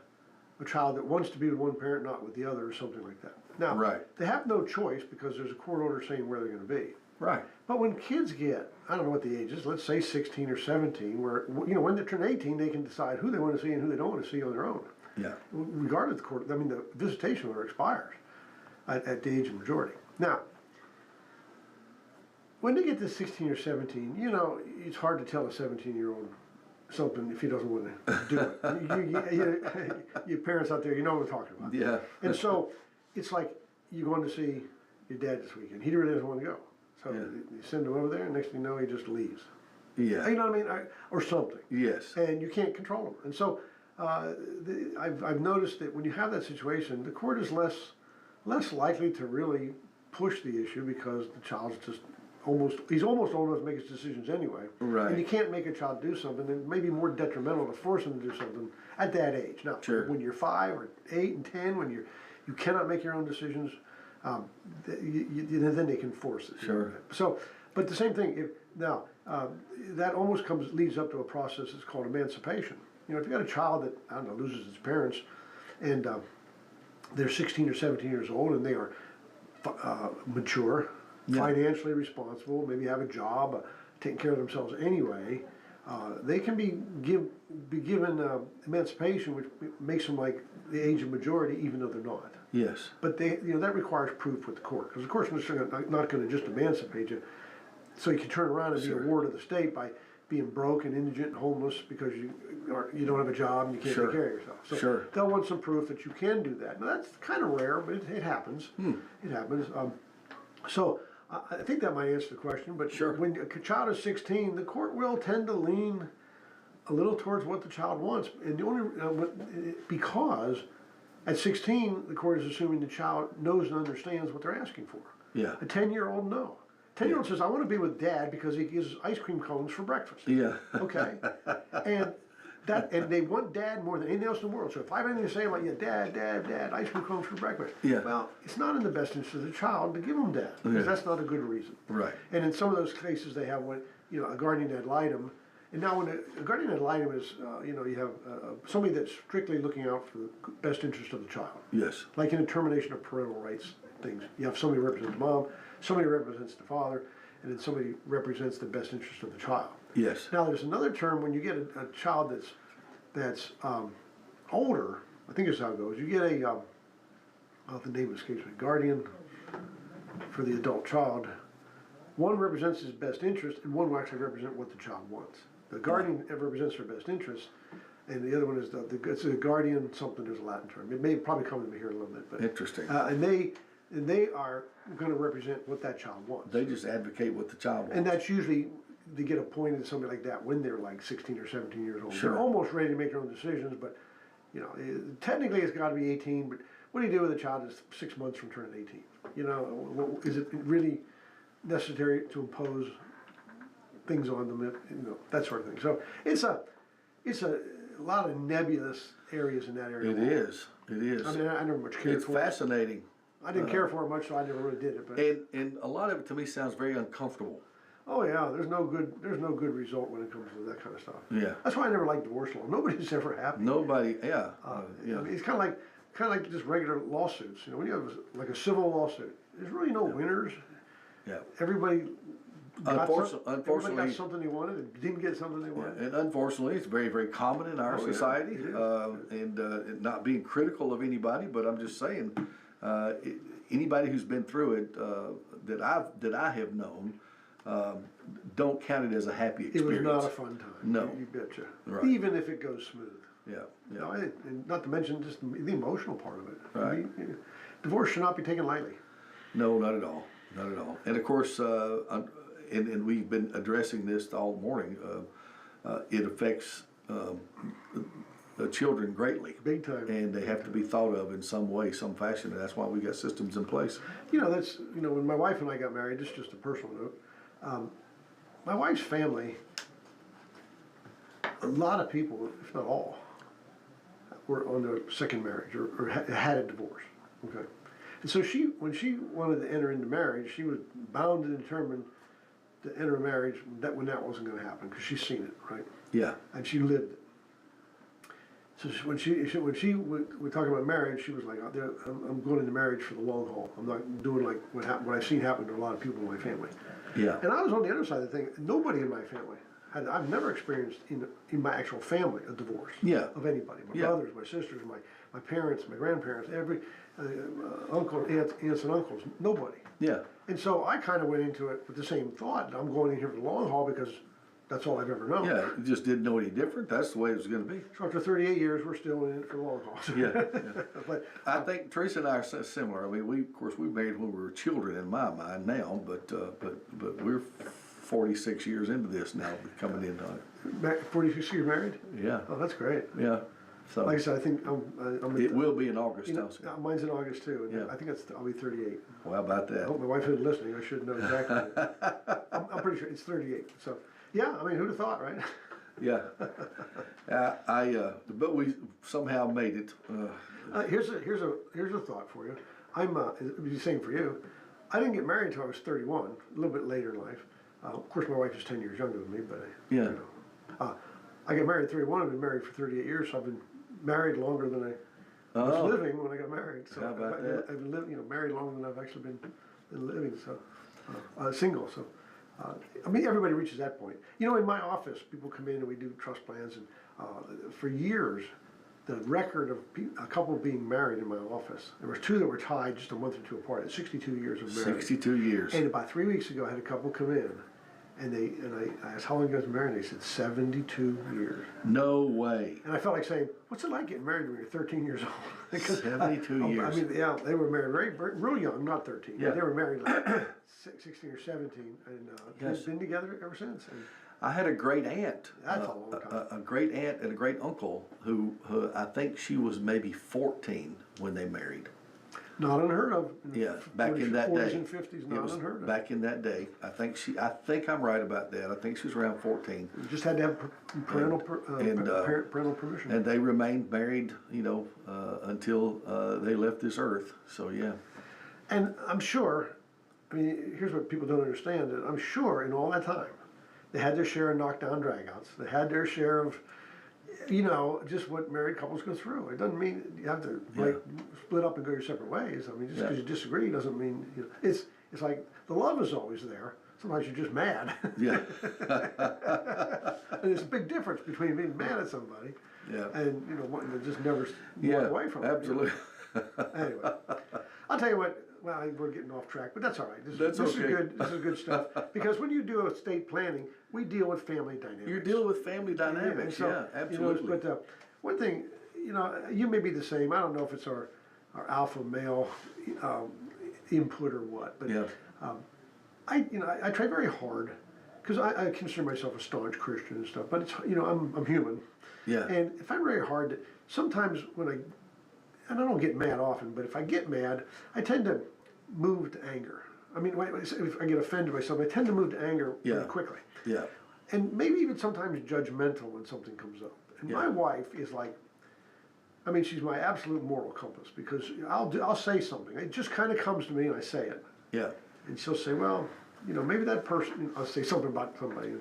Speaker 1: a child that wants to be with one parent, not with the other, or something like that. Now,
Speaker 2: Right.
Speaker 1: they have no choice because there's a court order saying where they're going to be.
Speaker 2: Right.
Speaker 1: But when kids get, I don't know what the age is, let's say 16 or 17, where, when they turn 18, they can decide who they want to see and who they don't want to see on their own.
Speaker 2: Yeah.
Speaker 1: Regardless of the court, the visitation order expires at the age of majority. Now, when they get to 16 or 17, it's hard to tell a 17-year-old something if he doesn't want to do it. You parents out there, you know what I'm talking about.
Speaker 2: Yeah.
Speaker 1: And so it's like you're going to see your dad this weekend. He really doesn't want to go. So
Speaker 2: Yeah.
Speaker 1: you send him over there, and next thing you know, he just leaves.
Speaker 2: Yeah.
Speaker 1: You know what I mean? Or something.
Speaker 2: Yes.
Speaker 1: And you can't control him. And so I've noticed that when you have that situation, the court is less likely to really push the issue because the child's just he's almost old enough to make his decisions anyway.
Speaker 2: Right.
Speaker 1: And you can't make a child do something that may be more detrimental to force him to do something at that age. Now,
Speaker 2: Sure.
Speaker 1: when you're 5 or 8 and 10, when you cannot make your own decisions, then they can force it.
Speaker 2: Sure.
Speaker 1: So, but the same thing, that almost leads up to a process that's called emancipation. If you got a child that, I don't know, loses its parents, and they're 16 or 17 years old, and they are mature,
Speaker 2: Yeah.
Speaker 1: financially responsible, maybe have a job, taking care of themselves anyway, they can be given emancipation, which makes them like the age of majority, even though they're not.
Speaker 2: Yes.
Speaker 1: But that requires proof with the court, because the court's not going to just emancipate you, so you can turn around and be a ward of the state by being broke and indigent and homeless because you don't have a job and you can't
Speaker 2: Sure.
Speaker 1: take care of yourself. So
Speaker 2: Sure.
Speaker 1: they'll want some proof that you can do that. Now that's kind of rare, but it happens. It happens. So I think that might answer the question. But
Speaker 2: Sure.
Speaker 1: when a child is 16, the court will tend to lean a little towards what the child wants, and the only because at 16 the court is assuming the child knows and understands what they're asking for.
Speaker 2: Yeah.
Speaker 1: A 10-year-old, no. 10-year-old says, I want to be with dad because he gives ice cream cones for breakfast.
Speaker 2: Yeah.
Speaker 1: Okay. And they want dad more than anything else in the world. So if I have anything to say about, dad, ice cream cones for breakfast.
Speaker 2: Yeah.
Speaker 1: Well, it's not in the best interest of the child to give them dad, because that's not a good reason.
Speaker 2: Right.
Speaker 1: And in some of those cases they have a guardian ad litem. And now when a guardian ad litem is, you have somebody that's strictly looking out for the best interest of the child.
Speaker 2: Yes.
Speaker 1: Like in a termination of parental rights things. You have somebody who represents mom, somebody represents the father, and then somebody represents the best interest of the child.
Speaker 2: Yes.
Speaker 1: Now there's another term when you get a child that's older. I think that's how it goes. You get the name escapes me. Guardian for the adult child. One represents his best interest, and one will actually represent what the child wants. The guardian represents their best interest, and the other one is it's a guardian something. There's a Latin term. It may probably come to me here in a little bit, but
Speaker 2: Interesting.
Speaker 1: and they are going to represent what that child wants.
Speaker 2: They just advocate what the child wants.
Speaker 1: And that's usually, they get appointed to somebody like that when they're like 16 or 17 years old.
Speaker 2: Sure.
Speaker 1: They're almost ready to make their own decisions, but technically it's got to be 18, what do you do with a child that's 6 months from turning 18? You know, is it really necessary to impose things on them, you know, that sort of thing. So it's a lot of nebulous areas in that area.
Speaker 2: It is. It is.
Speaker 1: I mean, I never much cared
Speaker 2: It's
Speaker 1: for
Speaker 2: fascinating.
Speaker 1: it. I didn't care for it much, so I never really did it. But
Speaker 2: And a lot of it to me sounds very uncomfortable.
Speaker 1: oh yeah, there's no good result when it comes to that kind of stuff.
Speaker 2: Yeah.
Speaker 1: That's why I never liked divorce law. Nobody's ever happy.
Speaker 2: Nobody, yeah.
Speaker 1: I
Speaker 2: Yeah.
Speaker 1: mean, it's kind of like just regular lawsuits. You know, when you have like a civil lawsuit, there's really no winners.
Speaker 2: Yeah.
Speaker 1: Everybody
Speaker 2: Unfortunately,
Speaker 1: everybody got something they wanted and didn't get something they wanted.
Speaker 2: and unfortunately, it's very, very common in our
Speaker 1: Oh, yeah,
Speaker 2: society.
Speaker 1: it is.
Speaker 2: And not being critical of anybody, but I'm just saying, anybody who's been through it that I have known, don't count it as a happy
Speaker 1: It
Speaker 2: experience.
Speaker 1: was not a fun time.
Speaker 2: No.
Speaker 1: You betcha.
Speaker 2: Right.
Speaker 1: Even if it goes smooth.
Speaker 2: Yeah.
Speaker 1: You
Speaker 2: Yeah.
Speaker 1: know, and not to mention just the emotional part of it. I
Speaker 2: Right.
Speaker 1: mean, divorce should not be taken lightly.
Speaker 2: No, not at all. Not at all. And of course, and we've been addressing this all morning. It affects the children greatly.
Speaker 1: Big time.
Speaker 2: And they have to be thought of in some way, some fashion, and that's why we got systems in place.
Speaker 1: You know, when my wife and I got married, this is just a personal note. My wife's family, a lot of people, if not all, were on their second marriage or had a divorce. Okay. And so when she wanted to enter into marriage, she was bound and determined to enter a marriage when that wasn't going to happen because she's seen it, right?
Speaker 2: Yeah.
Speaker 1: And she lived it. So we're talking about marriage, she was like, I'm going into marriage for the long haul. I'm not doing like what I've seen happen to a lot of people in my family.
Speaker 2: Yeah.
Speaker 1: And I was on the other side of the thing. Nobody in my family I've never experienced in my actual family a divorce.
Speaker 2: Yeah.
Speaker 1: Of anybody. My
Speaker 2: Yeah.
Speaker 1: brothers, my sisters, my parents, my grandparents, every aunts and uncles, nobody.
Speaker 2: Yeah.
Speaker 1: And so I kind of went into it with the same thought. I'm going in here for the long haul because that's all I've ever known.
Speaker 2: Yeah. You just didn't know any different. That's the way it was going to be.
Speaker 1: So after 38 years, we're still in it for the long haul.
Speaker 2: Yeah.
Speaker 1: But
Speaker 2: I think Teresa and I are similar. I mean, we married when we were children in my mind now, but we're 46 years into this now, coming into it.
Speaker 1: 46 years married?
Speaker 2: Yeah.
Speaker 1: Oh, that's great.
Speaker 2: Yeah. So
Speaker 1: Like I said, I think I'm
Speaker 2: it will be in August.
Speaker 1: You know,
Speaker 2: also.
Speaker 1: mine's in August too. And
Speaker 2: Yeah.
Speaker 1: I think I'll be 38.
Speaker 2: Well, how about
Speaker 1: I
Speaker 2: that?
Speaker 1: hope my wife isn't listening. I should know exactly. I'm pretty sure it's 38. So, yeah, I mean, who'd have thought, right?
Speaker 2: Yeah. But we somehow made it.
Speaker 1: Here's a thought for you. It'd be the same for you. I didn't get married until I was 31, a little bit later in life. Of course, my wife is 10 years younger than me, but
Speaker 2: Yeah.
Speaker 1: you know, I got married at 31. I've been married for 38 years, so I've been married longer than I was
Speaker 2: Oh.
Speaker 1: living when I got married. So
Speaker 2: How about
Speaker 1: I've
Speaker 2: that?
Speaker 1: been living, married longer than I've actually been living. So single. So I mean, everybody reaches that point. You know, in my office, people come in and we do trust plans, and for years, the record of a couple being married in my office. There was two that were tied just a month or two apart. At 62 years of marriage.
Speaker 2: 62 years.
Speaker 1: And about 3 weeks ago, I had a couple come in, and I asked how long you guys been married. And they said 72 years.
Speaker 2: No way.
Speaker 1: And I felt like saying, "What's it like getting married when you're 13 years old?" Because
Speaker 2: 72 years.
Speaker 1: I mean, yeah, they were married real young, not 13.
Speaker 2: Yeah.
Speaker 1: They were married like 16 or 17, and
Speaker 2: Yes.
Speaker 1: been together ever since. And
Speaker 2: I had a great aunt.
Speaker 1: That's a long time.
Speaker 2: A great aunt and a great uncle who I think she was maybe 14 when they married.
Speaker 1: not unheard of.
Speaker 2: Yeah, back in that
Speaker 1: 40s
Speaker 2: day.
Speaker 1: and 50s,
Speaker 2: It
Speaker 1: not
Speaker 2: was
Speaker 1: unheard of.
Speaker 2: back in that day. I think I'm right about that. I think she was around 14.
Speaker 1: You just had to have parental permission.
Speaker 2: And they remained married, until they left this earth. So yeah.
Speaker 1: And I'm sure, I mean, here's what people don't understand. That I'm sure in all that time, they had their share of knockdown dragouts. They had their share of, just what married couples go through. It doesn't mean you have to split up and go your separate ways. I mean, just because you disagree doesn't mean, it's like the love is always there. Sometimes you're just mad.
Speaker 2: Yeah.
Speaker 1: And there's a big difference between being mad at somebody
Speaker 2: Yeah.
Speaker 1: and, wanting to just never
Speaker 2: Yeah.
Speaker 1: walk away from it.
Speaker 2: Absolutely.
Speaker 1: Anyway, I'll tell you what. Well, we're getting off track, but that's all right.
Speaker 2: That's
Speaker 1: this
Speaker 2: okay.
Speaker 1: is good. This is good stuff because when you do estate planning, we deal with family dynamics.
Speaker 2: You're dealing with family
Speaker 1: and
Speaker 2: dynamics.
Speaker 1: so,
Speaker 2: Yeah, absolutely.
Speaker 1: but one thing, you may be the same. I don't know if it's our alpha male input or what, but
Speaker 2: Yeah.
Speaker 1: I try very hard because I consider myself a staunch Christian and stuff. But it's I'm human.
Speaker 2: Yeah.
Speaker 1: And if I'm very hard, sometimes when and I don't get mad often, but if I get mad, I tend to move to anger. I mean, if I get offended by something, I tend to move to anger
Speaker 2: Yeah.
Speaker 1: pretty quickly.
Speaker 2: Yeah.
Speaker 1: And maybe even sometimes judgmental when something comes up. And my
Speaker 2: Yeah.
Speaker 1: wife is like, I mean, she's my absolute moral compass, because I'll say something. It just kind of comes to me and I say it.
Speaker 2: Yeah.
Speaker 1: And she'll say, well, maybe that person, I'll say something about somebody.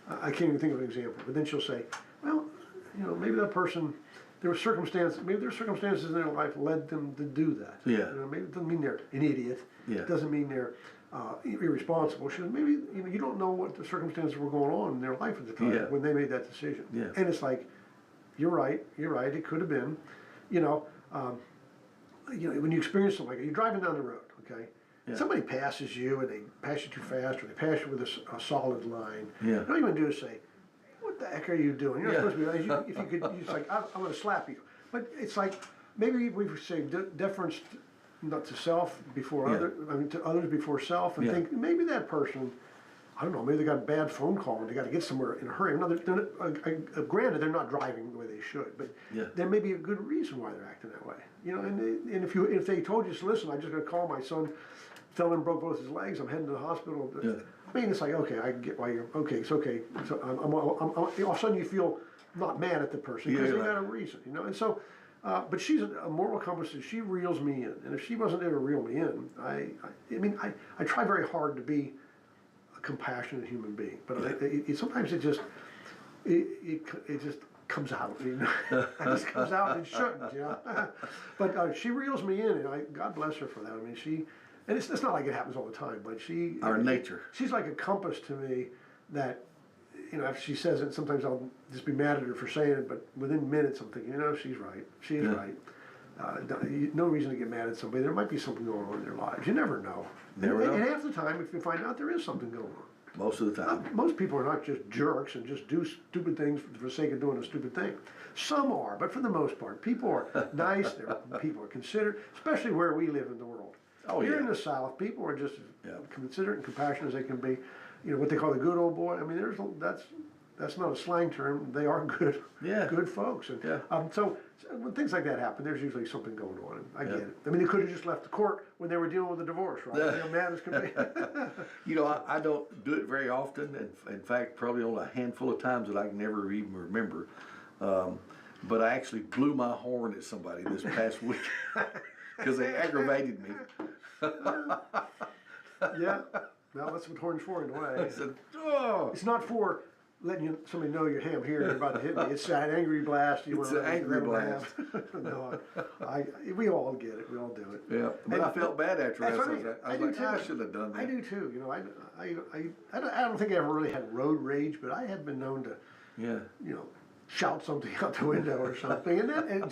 Speaker 1: I can't even think of an example. But then she'll say, well, maybe that person, maybe their circumstances in their life led them to do that.
Speaker 2: Yeah.
Speaker 1: Maybe it doesn't mean they're an idiot.
Speaker 2: Yeah.
Speaker 1: It doesn't mean they're irresponsible. She goes, maybe you don't know what the circumstances were going on in their life at the time
Speaker 2: Yeah.
Speaker 1: when they made that decision.
Speaker 2: Yeah.
Speaker 1: And it's like, you're right. It could have been, when you experience something like that, you're driving down the road, okay?
Speaker 2: Yeah.
Speaker 1: Somebody passes you and they pass you too fast, or they pass you with a solid line.
Speaker 2: Yeah.
Speaker 1: All you want to do is say, what the heck are you doing? You're not
Speaker 2: Yeah.
Speaker 1: supposed to be, if you could, it's like, I'm going to slap you. But it's like, maybe we say deference not to self before
Speaker 2: Yeah.
Speaker 1: to others before self, and
Speaker 2: Yeah.
Speaker 1: think maybe that person, I don't know, maybe they got a bad phone call and they got to get somewhere in a hurry. No, granted, they're not driving the way they should, but
Speaker 2: Yeah.
Speaker 1: there may be a good reason why they're acting that way. And if they told you, listen, I'm just going to call my son, fell and broke both his legs, I'm heading to the hospital.
Speaker 2: Yeah.
Speaker 1: I mean, it's like, okay, I get why you're, okay, it's okay. So all of a sudden you feel not mad at the person because
Speaker 2: Yeah,
Speaker 1: they
Speaker 2: right.
Speaker 1: got a reason, and so, but she's a moral compass, and she reels me in. And if she wasn't there to reel me in, I try very hard to be a compassionate human being, but sometimes it just comes out. It just comes out and it shouldn't, But she reels me in, and God bless her for that. I mean, and it's not like it happens all the time, but
Speaker 2: Our nature.
Speaker 1: She's like a compass to me that, if she says it, sometimes I'll just be mad at her for saying it, but within minutes I'm thinking, she's right. She is right. No reason to get mad at somebody. There might be something going on in their lives. You never know.
Speaker 2: Never know.
Speaker 1: And half the time, if you find out there is something going on.
Speaker 2: Most of the time.
Speaker 1: Most people are not just jerks and just do stupid things for the sake of doing a stupid thing. Some are, but for the most part, people are nice. People are considerate, especially where we live in the world.
Speaker 2: Oh,
Speaker 1: Here
Speaker 2: yeah.
Speaker 1: in the South, people are just
Speaker 2: Yeah.
Speaker 1: considerate and compassionate as they can be. What they call the good old boy. I mean, that's not a slang term. They are good,
Speaker 2: Yeah.
Speaker 1: good folks. And
Speaker 2: Yeah.
Speaker 1: so when things like that happen, there's usually something going on. And I
Speaker 2: Yeah.
Speaker 1: get it. I mean, they could have just left the court when they were dealing with a divorce, right? Mad as can be.
Speaker 2: I don't do it very often. In fact, probably only a handful of times that I can never even remember. But I actually blew my horn at somebody this past week because they aggravated me.
Speaker 1: Yeah. Well, that's what horn's for in a way.
Speaker 2: I said, oh.
Speaker 1: It's not for letting somebody know you're ham here and you're about to hit me. It's an angry blast.
Speaker 2: It's an angry blast.
Speaker 1: No, we all get it. We all do it.
Speaker 2: Yeah, but I felt bad after that.
Speaker 1: That's what I mean.
Speaker 2: I was
Speaker 1: do
Speaker 2: like,
Speaker 1: too.
Speaker 2: I should have done that.
Speaker 1: I do too. I don't think I ever really had road rage, but I had been known to,
Speaker 2: Yeah.
Speaker 1: shout something out the window or something, and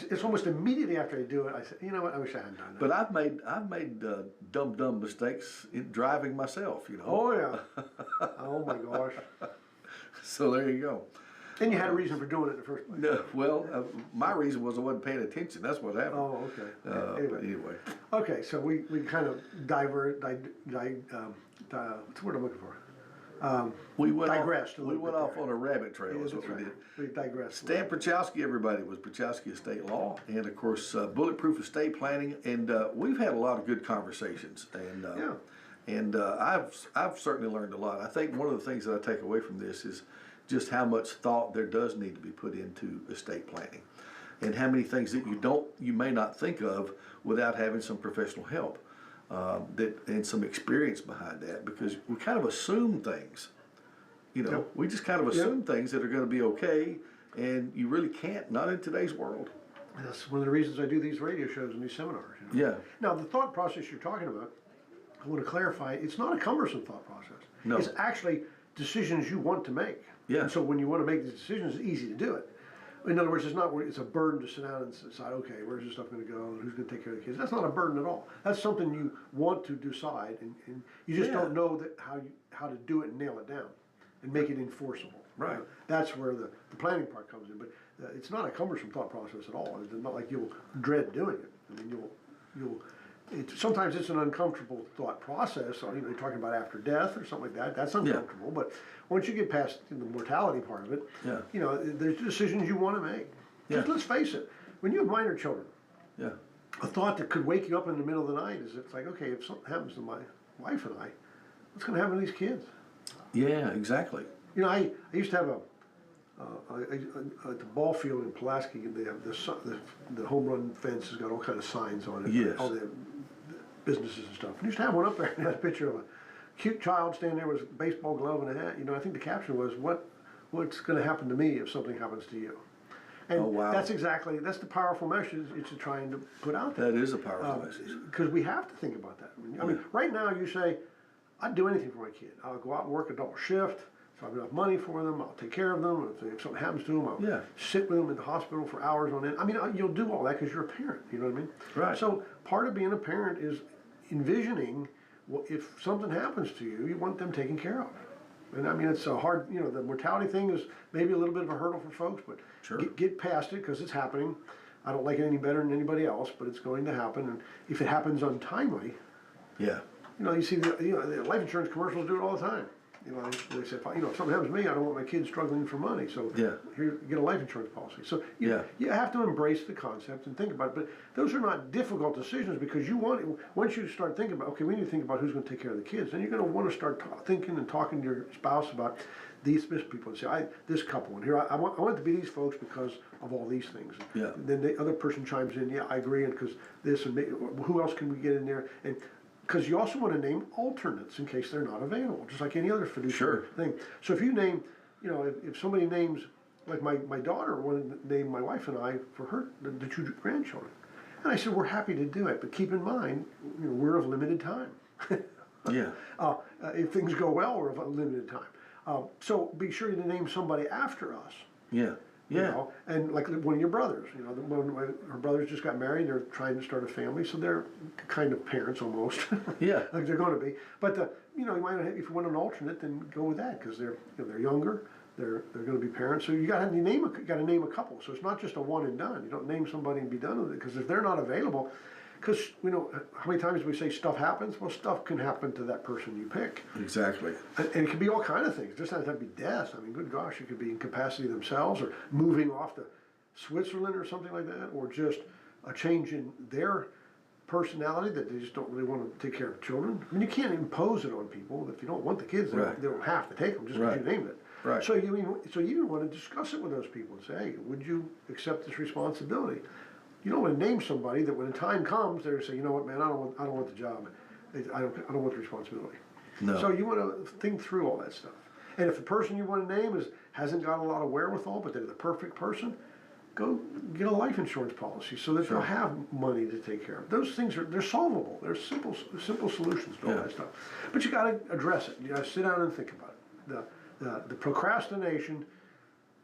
Speaker 1: it's almost immediately after I do it, I say, you know what, I wish I hadn't done that.
Speaker 2: But I've made dumb mistakes in driving myself.
Speaker 1: Oh yeah. Oh my gosh.
Speaker 2: So there you go.
Speaker 1: And you had a reason for doing it in the first place.
Speaker 2: No, well, my reason was I wasn't paying attention. That's what happened.
Speaker 1: Oh, okay.
Speaker 2: But anyway.
Speaker 1: Okay, so we kind of what's the word I'm looking for?
Speaker 2: We went
Speaker 1: Digressed a
Speaker 2: We
Speaker 1: little
Speaker 2: went
Speaker 1: bit
Speaker 2: off
Speaker 1: there.
Speaker 2: on a rabbit trail.
Speaker 1: Yeah,
Speaker 2: Is what
Speaker 1: that's
Speaker 2: we
Speaker 1: right.
Speaker 2: did.
Speaker 1: We digressed.
Speaker 2: Stan Pierchoski, everybody, was Pierchoski Estate Law, and of course, bulletproof estate planning. And we've had a lot of good conversations. And
Speaker 1: Yeah.
Speaker 2: and I've certainly learned a lot. I think one of the things that I take away from this is just how much thought there does need to be put into estate planning, and how many things that you may not think of without having some professional help, and some experience behind that, because we kind of assume things.
Speaker 1: Yep.
Speaker 2: We just kind of assume things that are going to be okay, and you really can't, not in today's world.
Speaker 1: That's one of the reasons I do these radio shows and these seminars.
Speaker 2: Yeah.
Speaker 1: Now, the thought process you're talking about, I want to clarify, it's not a cumbersome thought process.
Speaker 2: No.
Speaker 1: It's actually decisions you want to make.
Speaker 2: Yeah.
Speaker 1: And so when you want to make these decisions, it's easy to do it. In other words, it's a burden to sit down and decide, okay, where's this stuff going to go, and who's going to take care of the kids? That's not a burden at all. That's something you want to decide, and you just don't know how to do it and nail it down and make it enforceable.
Speaker 2: Right.
Speaker 1: That's where the planning part comes in. But it's not a cumbersome thought process at all. It's not like you'll dread doing it. I mean, sometimes it's an uncomfortable thought process. So, you're talking about after death or something like that. That's uncomfortable. But once you get past the mortality part of it,
Speaker 2: Yeah.
Speaker 1: there's decisions you want to make.
Speaker 2: Yeah.
Speaker 1: Just let's face it. When you have minor children,
Speaker 2: Yeah.
Speaker 1: a thought that could wake you up in the middle of the night is it's like, okay, if something happens to my wife and I, what's going to happen to these kids?
Speaker 2: Yeah, exactly.
Speaker 1: You know, I used to have at the ball field in Pulaski, they have the home run fence has got all kind of signs on it.
Speaker 2: Yes.
Speaker 1: All the businesses and stuff. And I used to have one up there and had a picture of a cute child standing there with a baseball glove and a hat. You know, I think the caption was, what's going to happen to me if something happens to you? And
Speaker 2: Oh, wow.
Speaker 1: that's the powerful message it's trying to put out there.
Speaker 2: That is a powerful message.
Speaker 1: Because we have to think about that. I mean, right now you say, I'd do anything for my kid. I'll go out and work a double shift, so I have enough money for them. I'll take care of them. If something happens to them, I'll sit with them in the hospital for hours on end. I mean, you'll do all that because you're a parent. You know what I mean?
Speaker 2: Right.
Speaker 1: So part of being a parent is envisioning if something happens to you, you want them taken care of. And I mean, it's a hard, you know, the mortality thing is maybe a little bit of a hurdle for folks, but
Speaker 2: Sure.
Speaker 1: get past it because it's happening. I don't like it any better than anybody else, but it's going to happen. And if it happens untimely,
Speaker 2: Yeah.
Speaker 1: you know, you see the life insurance commercials do it all the time. You know, they say, you know, if something happens to me, I don't want my kids struggling for money. So here, get a life insurance policy. So you have to embrace the concept and think about it. But those are not difficult decisions because once you start thinking about, okay, we need to think about who's going to take care of the kids, then you're going to want to start thinking and talking to your spouse about these people and say, this couple, and here I want it to be these folks because of all these things.
Speaker 2: Yeah.
Speaker 1: And then the other person chimes in, yeah, I agree, and because this and who else can we get in there? And because you also want to name alternates in case they're not available, just like any other fiduciary thing. So if you name, you know, if somebody names, like my daughter wanted to name my wife and I for her, the two grandchildren. And I said, we're happy to do it, but keep in mind, you know, we're of limited time.
Speaker 2: Yeah.
Speaker 1: If things go well, we're of a limited time. So be sure to name somebody after us.
Speaker 2: Yeah.
Speaker 1: You
Speaker 2: Yeah.
Speaker 1: know, and like one of your brothers, you know, her brothers just got married, they're trying to start a family, so they're kind of parents almost.
Speaker 2: Yeah.
Speaker 1: Like they're going to be. But you know, you might if you want an alternate, then go with that because they're younger, they're going to be parents. So you got to name a couple. So it's not just a one and done. You don't name somebody and be done with it because if they're not available, because you know how many times we say stuff happens. Well, stuff can happen to that person you pick.
Speaker 2: Exactly.
Speaker 1: And it could be all kind of things. It doesn't have to be death. I mean, good gosh, it could be incapacity themselves or moving off to Switzerland or something like that, or just a change in their personality that they just don't really want to take care of children. I mean, you can't impose it on people. If you don't want the kids, they don't have to take them just because you named it.
Speaker 2: Right.
Speaker 1: So you even want to discuss it with those people and say, hey, would you accept this responsibility? You don't want to name somebody that when the time comes, they're say, you know what, man, I don't want the job. I don't want the responsibility.
Speaker 2: No.
Speaker 1: So you want to think through all that stuff. And if the person you want to name hasn't got a lot of wherewithal, but they're the perfect person, go get a life insurance policy so that they'll have money to take care of. Those things they're solvable. They're simple solutions to all that stuff. But you got to address it. You got to sit down and think about it. The procrastination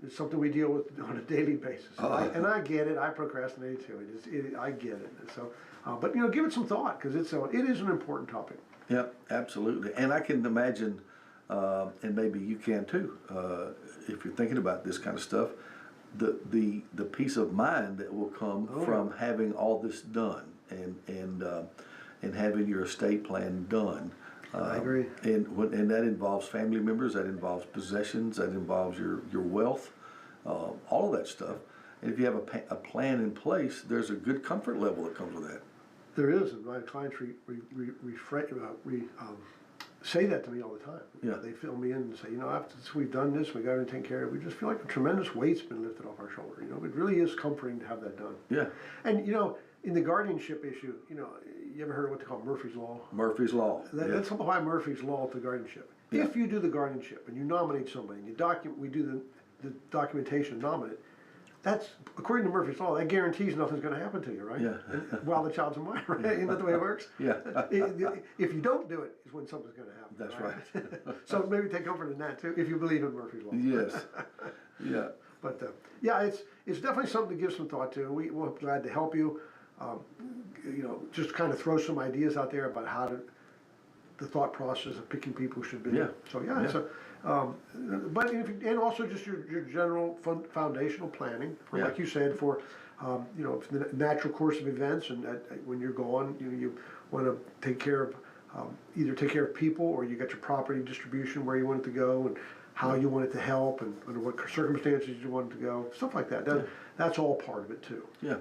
Speaker 1: is something we deal with on a daily basis. And I get it. I procrastinate too. I get it. So, but you know, give it some thought because it is an important topic.
Speaker 2: Yep, absolutely. And I can imagine, and maybe you can too, if you're thinking about this kind of stuff, the peace of mind that will come from having all this done and having your estate plan done.
Speaker 1: I agree.
Speaker 2: And that involves family members, that involves possessions, that involves your wealth, all of that stuff. And if you have a plan in place, there's a good comfort level that comes with that.
Speaker 1: There is, and my clients say that to me all the time.
Speaker 2: Yeah.
Speaker 1: They fill me in and say, you know, after we've done this, we got everything taken care of. We just feel like a tremendous weight's been lifted off our shoulder. You know, it really is comforting to have that done.
Speaker 2: Yeah.
Speaker 1: And you know, in the guardianship issue, you know, you ever heard of what they call Murphy's Law?
Speaker 2: Murphy's Law.
Speaker 1: That's why Murphy's Law to guardianship.
Speaker 2: Yeah.
Speaker 1: If you do the guardianship and you nominate somebody, and we do the documentation and nominate, that's, according to Murphy's Law, that guarantees nothing's going to happen to you, right?
Speaker 2: Yeah.
Speaker 1: While the child's a minor, right? Isn't that the way it works?
Speaker 2: Yeah.
Speaker 1: If you don't do it, is when something's going to happen.
Speaker 2: That's right.
Speaker 1: So maybe take comfort in that too, if you believe in Murphy's Law.
Speaker 2: Yes. Yeah.
Speaker 1: But yeah, it's definitely something to give some thought to. We're glad to help you. You know, just kind of throw some ideas out there about the thought process of picking people should be.
Speaker 2: Yeah.
Speaker 1: So yeah,
Speaker 2: Yeah.
Speaker 1: but and also just your general foundational planning, like you said, for you know, the natural course of events, and when you're gone, you want to take care of either take care of people, or you got your property distribution where you want it to go, and how you want it to help, and under what circumstances you want it to go, stuff like that. That's all part of it too.
Speaker 2: Yeah.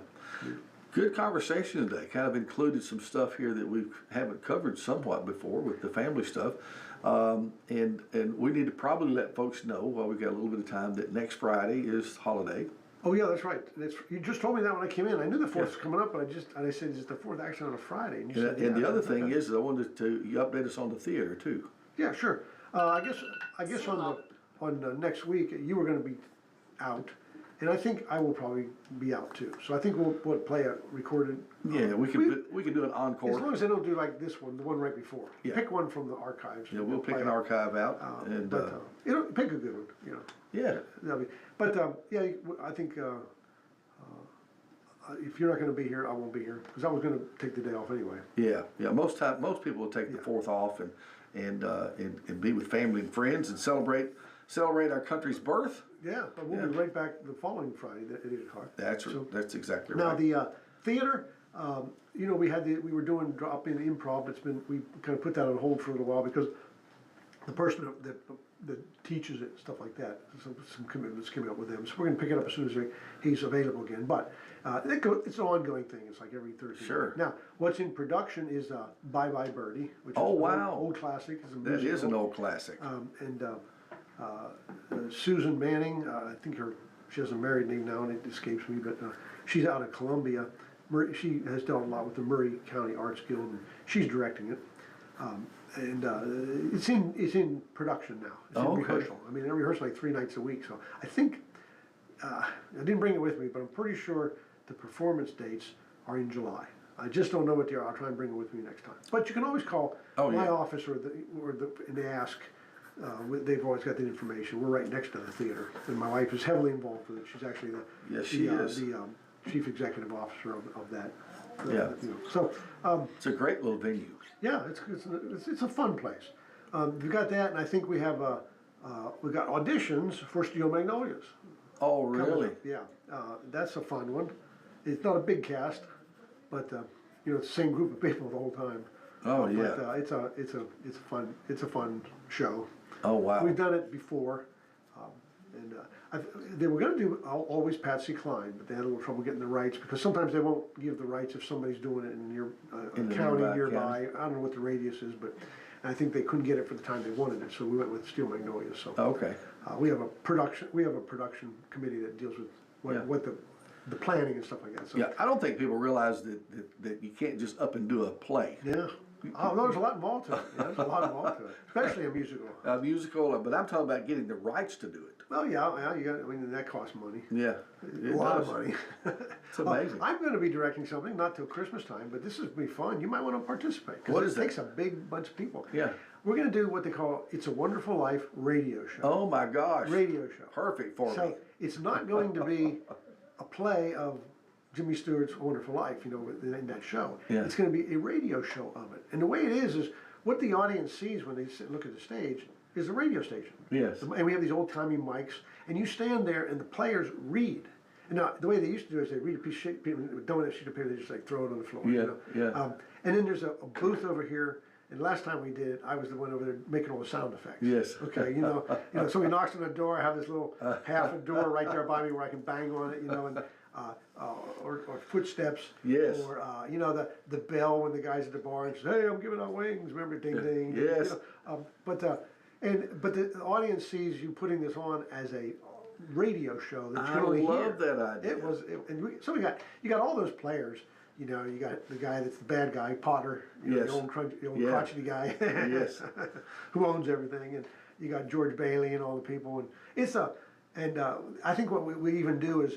Speaker 2: Good conversation today. Kind of included some stuff here that we haven't covered somewhat before with the family stuff. And we need to probably let folks know while we've got a little bit of time that next Friday is holiday.
Speaker 1: Oh yeah, that's right. You just told me that when I came in. I knew the 4th was coming up, but I said, is the 4th actually on a Friday? And you said,
Speaker 2: And
Speaker 1: yeah,
Speaker 2: the other thing is, I wanted to you update us on the theater too.
Speaker 1: yeah, sure. I guess on next week you were going to be out, and I think I will probably be out too. So I think we'll play a recorded.
Speaker 2: Yeah, we can do an
Speaker 1: As
Speaker 2: encore.
Speaker 1: long as they don't do like this one, the one right before.
Speaker 2: Yeah.
Speaker 1: Pick one from the archives.
Speaker 2: Yeah, we'll pick
Speaker 1: play
Speaker 2: an
Speaker 1: it.
Speaker 2: archive out and
Speaker 1: Pick a good one. You know.
Speaker 2: yeah.
Speaker 1: Yeah, I think if you're not going to be here, I won't be here because I was going to take the day off anyway.
Speaker 2: Yeah. Most people will take the 4th off and be with family and friends and celebrate our country's birth.
Speaker 1: Yeah, but we'll be right back the following Friday at 8 o'clock.
Speaker 2: That's exactly
Speaker 1: Now
Speaker 2: right.
Speaker 1: the theater, we were doing drop-in improv. We kind of put that on hold for a little while because the person that teaches it, stuff like that, some commitments coming up with them. So we're going to pick it up as soon as he's available again. But it's an ongoing thing. It's like every Thursday.
Speaker 2: Sure.
Speaker 1: Now, what's in production is Bye Bye Birdie, which is
Speaker 2: wow.
Speaker 1: old classic. It's a
Speaker 2: That is
Speaker 1: musical.
Speaker 2: an old classic.
Speaker 1: Susan Manning, I think she has a married name now and it escapes me, but she's out of Columbia. She has dealt a lot with the Murray County Arts Guild, and she's directing it. It's in production now. It's in
Speaker 2: Okay.
Speaker 1: rehearsal. I mean, they rehearse like 3 nights a week. So I think I didn't bring it with me, but I'm pretty sure the performance dates are in July. I just don't know what they are. I'll try and bring it with me next time. But you can always call my office and ask. They've always got the information. We're right next to the theater, and my wife is heavily involved with it. She's actually the chief executive officer of that. So
Speaker 2: It's a great little venue.
Speaker 1: yeah, it's a fun place. We've got that, and I think we have we got auditions for Steel Magnolias.
Speaker 2: Oh,
Speaker 1: coming
Speaker 2: really?
Speaker 1: up. Yeah, that's a fun one. It's not a big cast, but it's the same group of people the whole time.
Speaker 2: Oh, yeah.
Speaker 1: But it's a fun show.
Speaker 2: Oh, wow.
Speaker 1: We've done it before, they were going to do always Patsy Cline, but they had a little trouble getting the rights because sometimes they won't give the rights if somebody's doing it in a county nearby. I don't know what the radius is, but I think they couldn't get it for the time they wanted it, so we went with Steel Magnolias. So
Speaker 2: Okay.
Speaker 1: we have a production committee that deals with what the planning and stuff like that. So,
Speaker 2: Yeah, I don't think people realize that you can't just up and do a play.
Speaker 1: yeah. Oh, no, there's a lot involved to it. Yeah, there's a lot involved to it, especially a musical.
Speaker 2: A musical, but I'm talking about getting the rights to do it.
Speaker 1: Well, yeah, you got. I mean, that costs money.
Speaker 2: Yeah,
Speaker 1: A lot of money.
Speaker 2: It's amazing.
Speaker 1: I'm going to be directing something, not till Christmas time, but this is going to be fun. You might want to participate. 'Cause
Speaker 2: What is
Speaker 1: it
Speaker 2: that?
Speaker 1: takes a big bunch of people.
Speaker 2: Yeah.
Speaker 1: We're going to do what they call It's a Wonderful Life radio show.
Speaker 2: Oh my gosh.
Speaker 1: Radio show.
Speaker 2: Perfect for
Speaker 1: So
Speaker 2: me.
Speaker 1: it's not going to be a play of Jimmy Stewart's Wonderful Life, in that show.
Speaker 2: Yeah.
Speaker 1: It's going to be a radio show of it. And the way it is what the audience sees when they look at the stage is a radio station.
Speaker 2: Yes.
Speaker 1: And we have these old-timey mics, and you stand there and the players read. And now, the way they used to do it is they read a piece of sheet, donut sheet of paper, they just like throw it on the floor.
Speaker 2: Yeah, yeah.
Speaker 1: And then there's a booth over here. And last time we did it, I was the one over there making all the sound effects.
Speaker 2: Yes.
Speaker 1: Okay, somebody knocks on the door, I have this little half a door right there by me where I can bang on it, and or footsteps.
Speaker 2: Yes.
Speaker 1: Or the bell when the guy's at the bar and says, "Hey, I'm giving out wings." Remember, ding ding.
Speaker 2: Yes.
Speaker 1: But the audience sees you putting this on as a radio show that you can only hear.
Speaker 2: I love that idea.
Speaker 1: So you got all those players. You got the guy that's the bad guy, Potter.
Speaker 2: Yes.
Speaker 1: The old crotchety guy.
Speaker 2: Yes.
Speaker 1: Who owns everything, and you got George Bailey and all the people, and I think what we even do is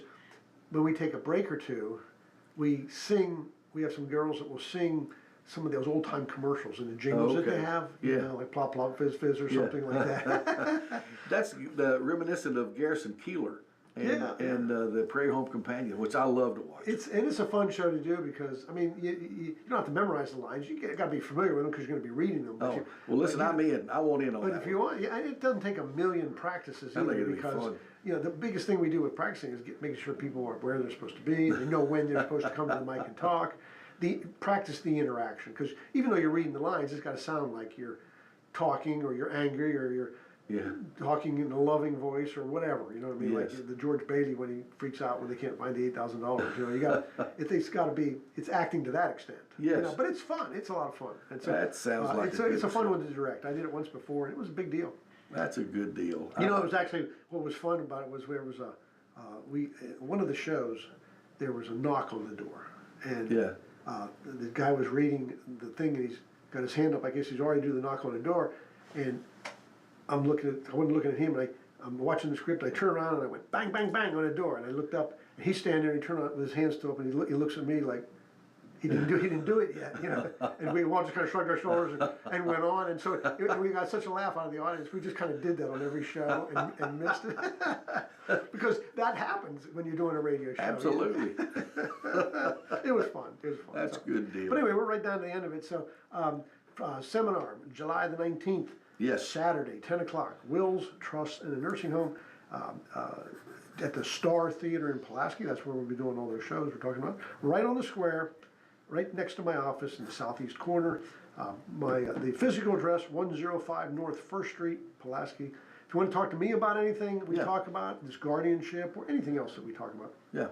Speaker 1: when we take a break or two, we sing. We have some girls that will sing some of those old time commercials and the jingles that they have. Like Plop Plop Fizz Fizz or something like that.
Speaker 2: That's reminiscent of Garrison Keillor. And the Prairie Home Companion, which I love to watch.
Speaker 1: It's a fun show to do because you don't have to memorize the lines. You got to be familiar with them because you're going to be reading them.
Speaker 2: I'm in. I want in on that.
Speaker 1: But if you want, it doesn't take a million practices
Speaker 2: I think
Speaker 1: either
Speaker 2: it'd be
Speaker 1: because
Speaker 2: fun.
Speaker 1: the biggest thing we do with practicing is making sure people are where they're supposed to be. They know when they're supposed to come to the mic and talk. Practice the interaction because even though you're reading the lines, it's got to sound like you're talking or you're angry or you're
Speaker 2: Yeah.
Speaker 1: talking in a loving voice or whatever, you know what I mean?
Speaker 2: Yes.
Speaker 1: Like the George Bailey when he freaks out when they can't find the $8,000. You know, it's got to be, it's acting to that extent.
Speaker 2: Yes.
Speaker 1: You know, but it's fun. It's a lot of fun. And so,
Speaker 2: That sounds like
Speaker 1: it's
Speaker 2: a
Speaker 1: a fun
Speaker 2: show.
Speaker 1: one to direct. I did it once before, and it was a big deal.
Speaker 2: That's a good deal.
Speaker 1: You know, it was actually what was fun about it was there was one of the shows, there was a knock on the door, and
Speaker 2: Yeah.
Speaker 1: the guy was reading the thing, and he's got his hand up. I guess he's already doing the knock on the door, and I wasn't looking at him, and I'm watching the script. I turned around and I went bang, bang, bang on the door, and I looked up, and he's standing there, and he turned around with his hands still up, and he looks at me like he didn't do it yet, you know. And we all just kind of shrugged our shoulders and went on, and so we got such a laugh out of the audience. We just kind of did that on every show and missed it because that happens when you're doing a radio show.
Speaker 2: Absolutely.
Speaker 1: It was fun. It was fun.
Speaker 2: That's a good deal.
Speaker 1: But anyway, we're right down to the end of it. So, seminar, July the 19th.
Speaker 2: Yes.
Speaker 1: Saturday, 10 o'clock. Wills, Trust, and a Nursing Home at the Star Theater in Pulaski. That's where we'll be doing all those shows we're talking about. Right on the square, right next to my office in the southeast corner. The physical address, 105 North 1st Street, Pulaski. If you want to talk to me about anything we talk about, this guardianship, or anything else that we talk about,
Speaker 2: Yeah.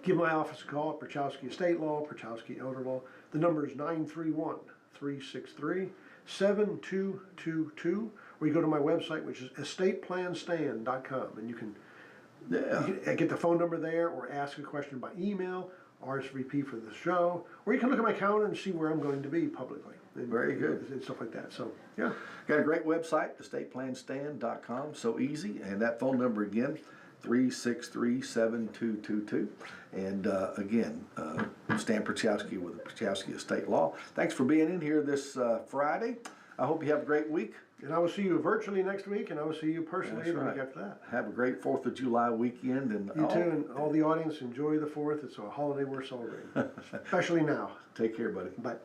Speaker 1: give my office a call at Pierchoski Estate Law, Pierchoski Elder Law. The number is 931-363-7222, or you go to my website, which is estateplanstand.com, and you can get the phone number there, or ask a question by email, RSVP for the show, or you can look at my calendar and see where I'm going to be publicly. And,
Speaker 2: Very good.
Speaker 1: And stuff like that. So, yeah.
Speaker 2: Got a great website, estateplanstand.com, so easy. And that phone number again, 363-7222. And again, Stan Pierchoski with the Pierchoski Estate Law. Thanks for being in here this Friday. I hope you have a great week.
Speaker 1: And I will see you virtually next week, and I will see you personally
Speaker 2: That's
Speaker 1: the
Speaker 2: right.
Speaker 1: week after that.
Speaker 2: Have a great 4th of July weekend. And
Speaker 1: You too, and all the audience, enjoy the 4th. It's a holiday we're celebrating, especially now.
Speaker 2: Take care, buddy.
Speaker 1: Bye.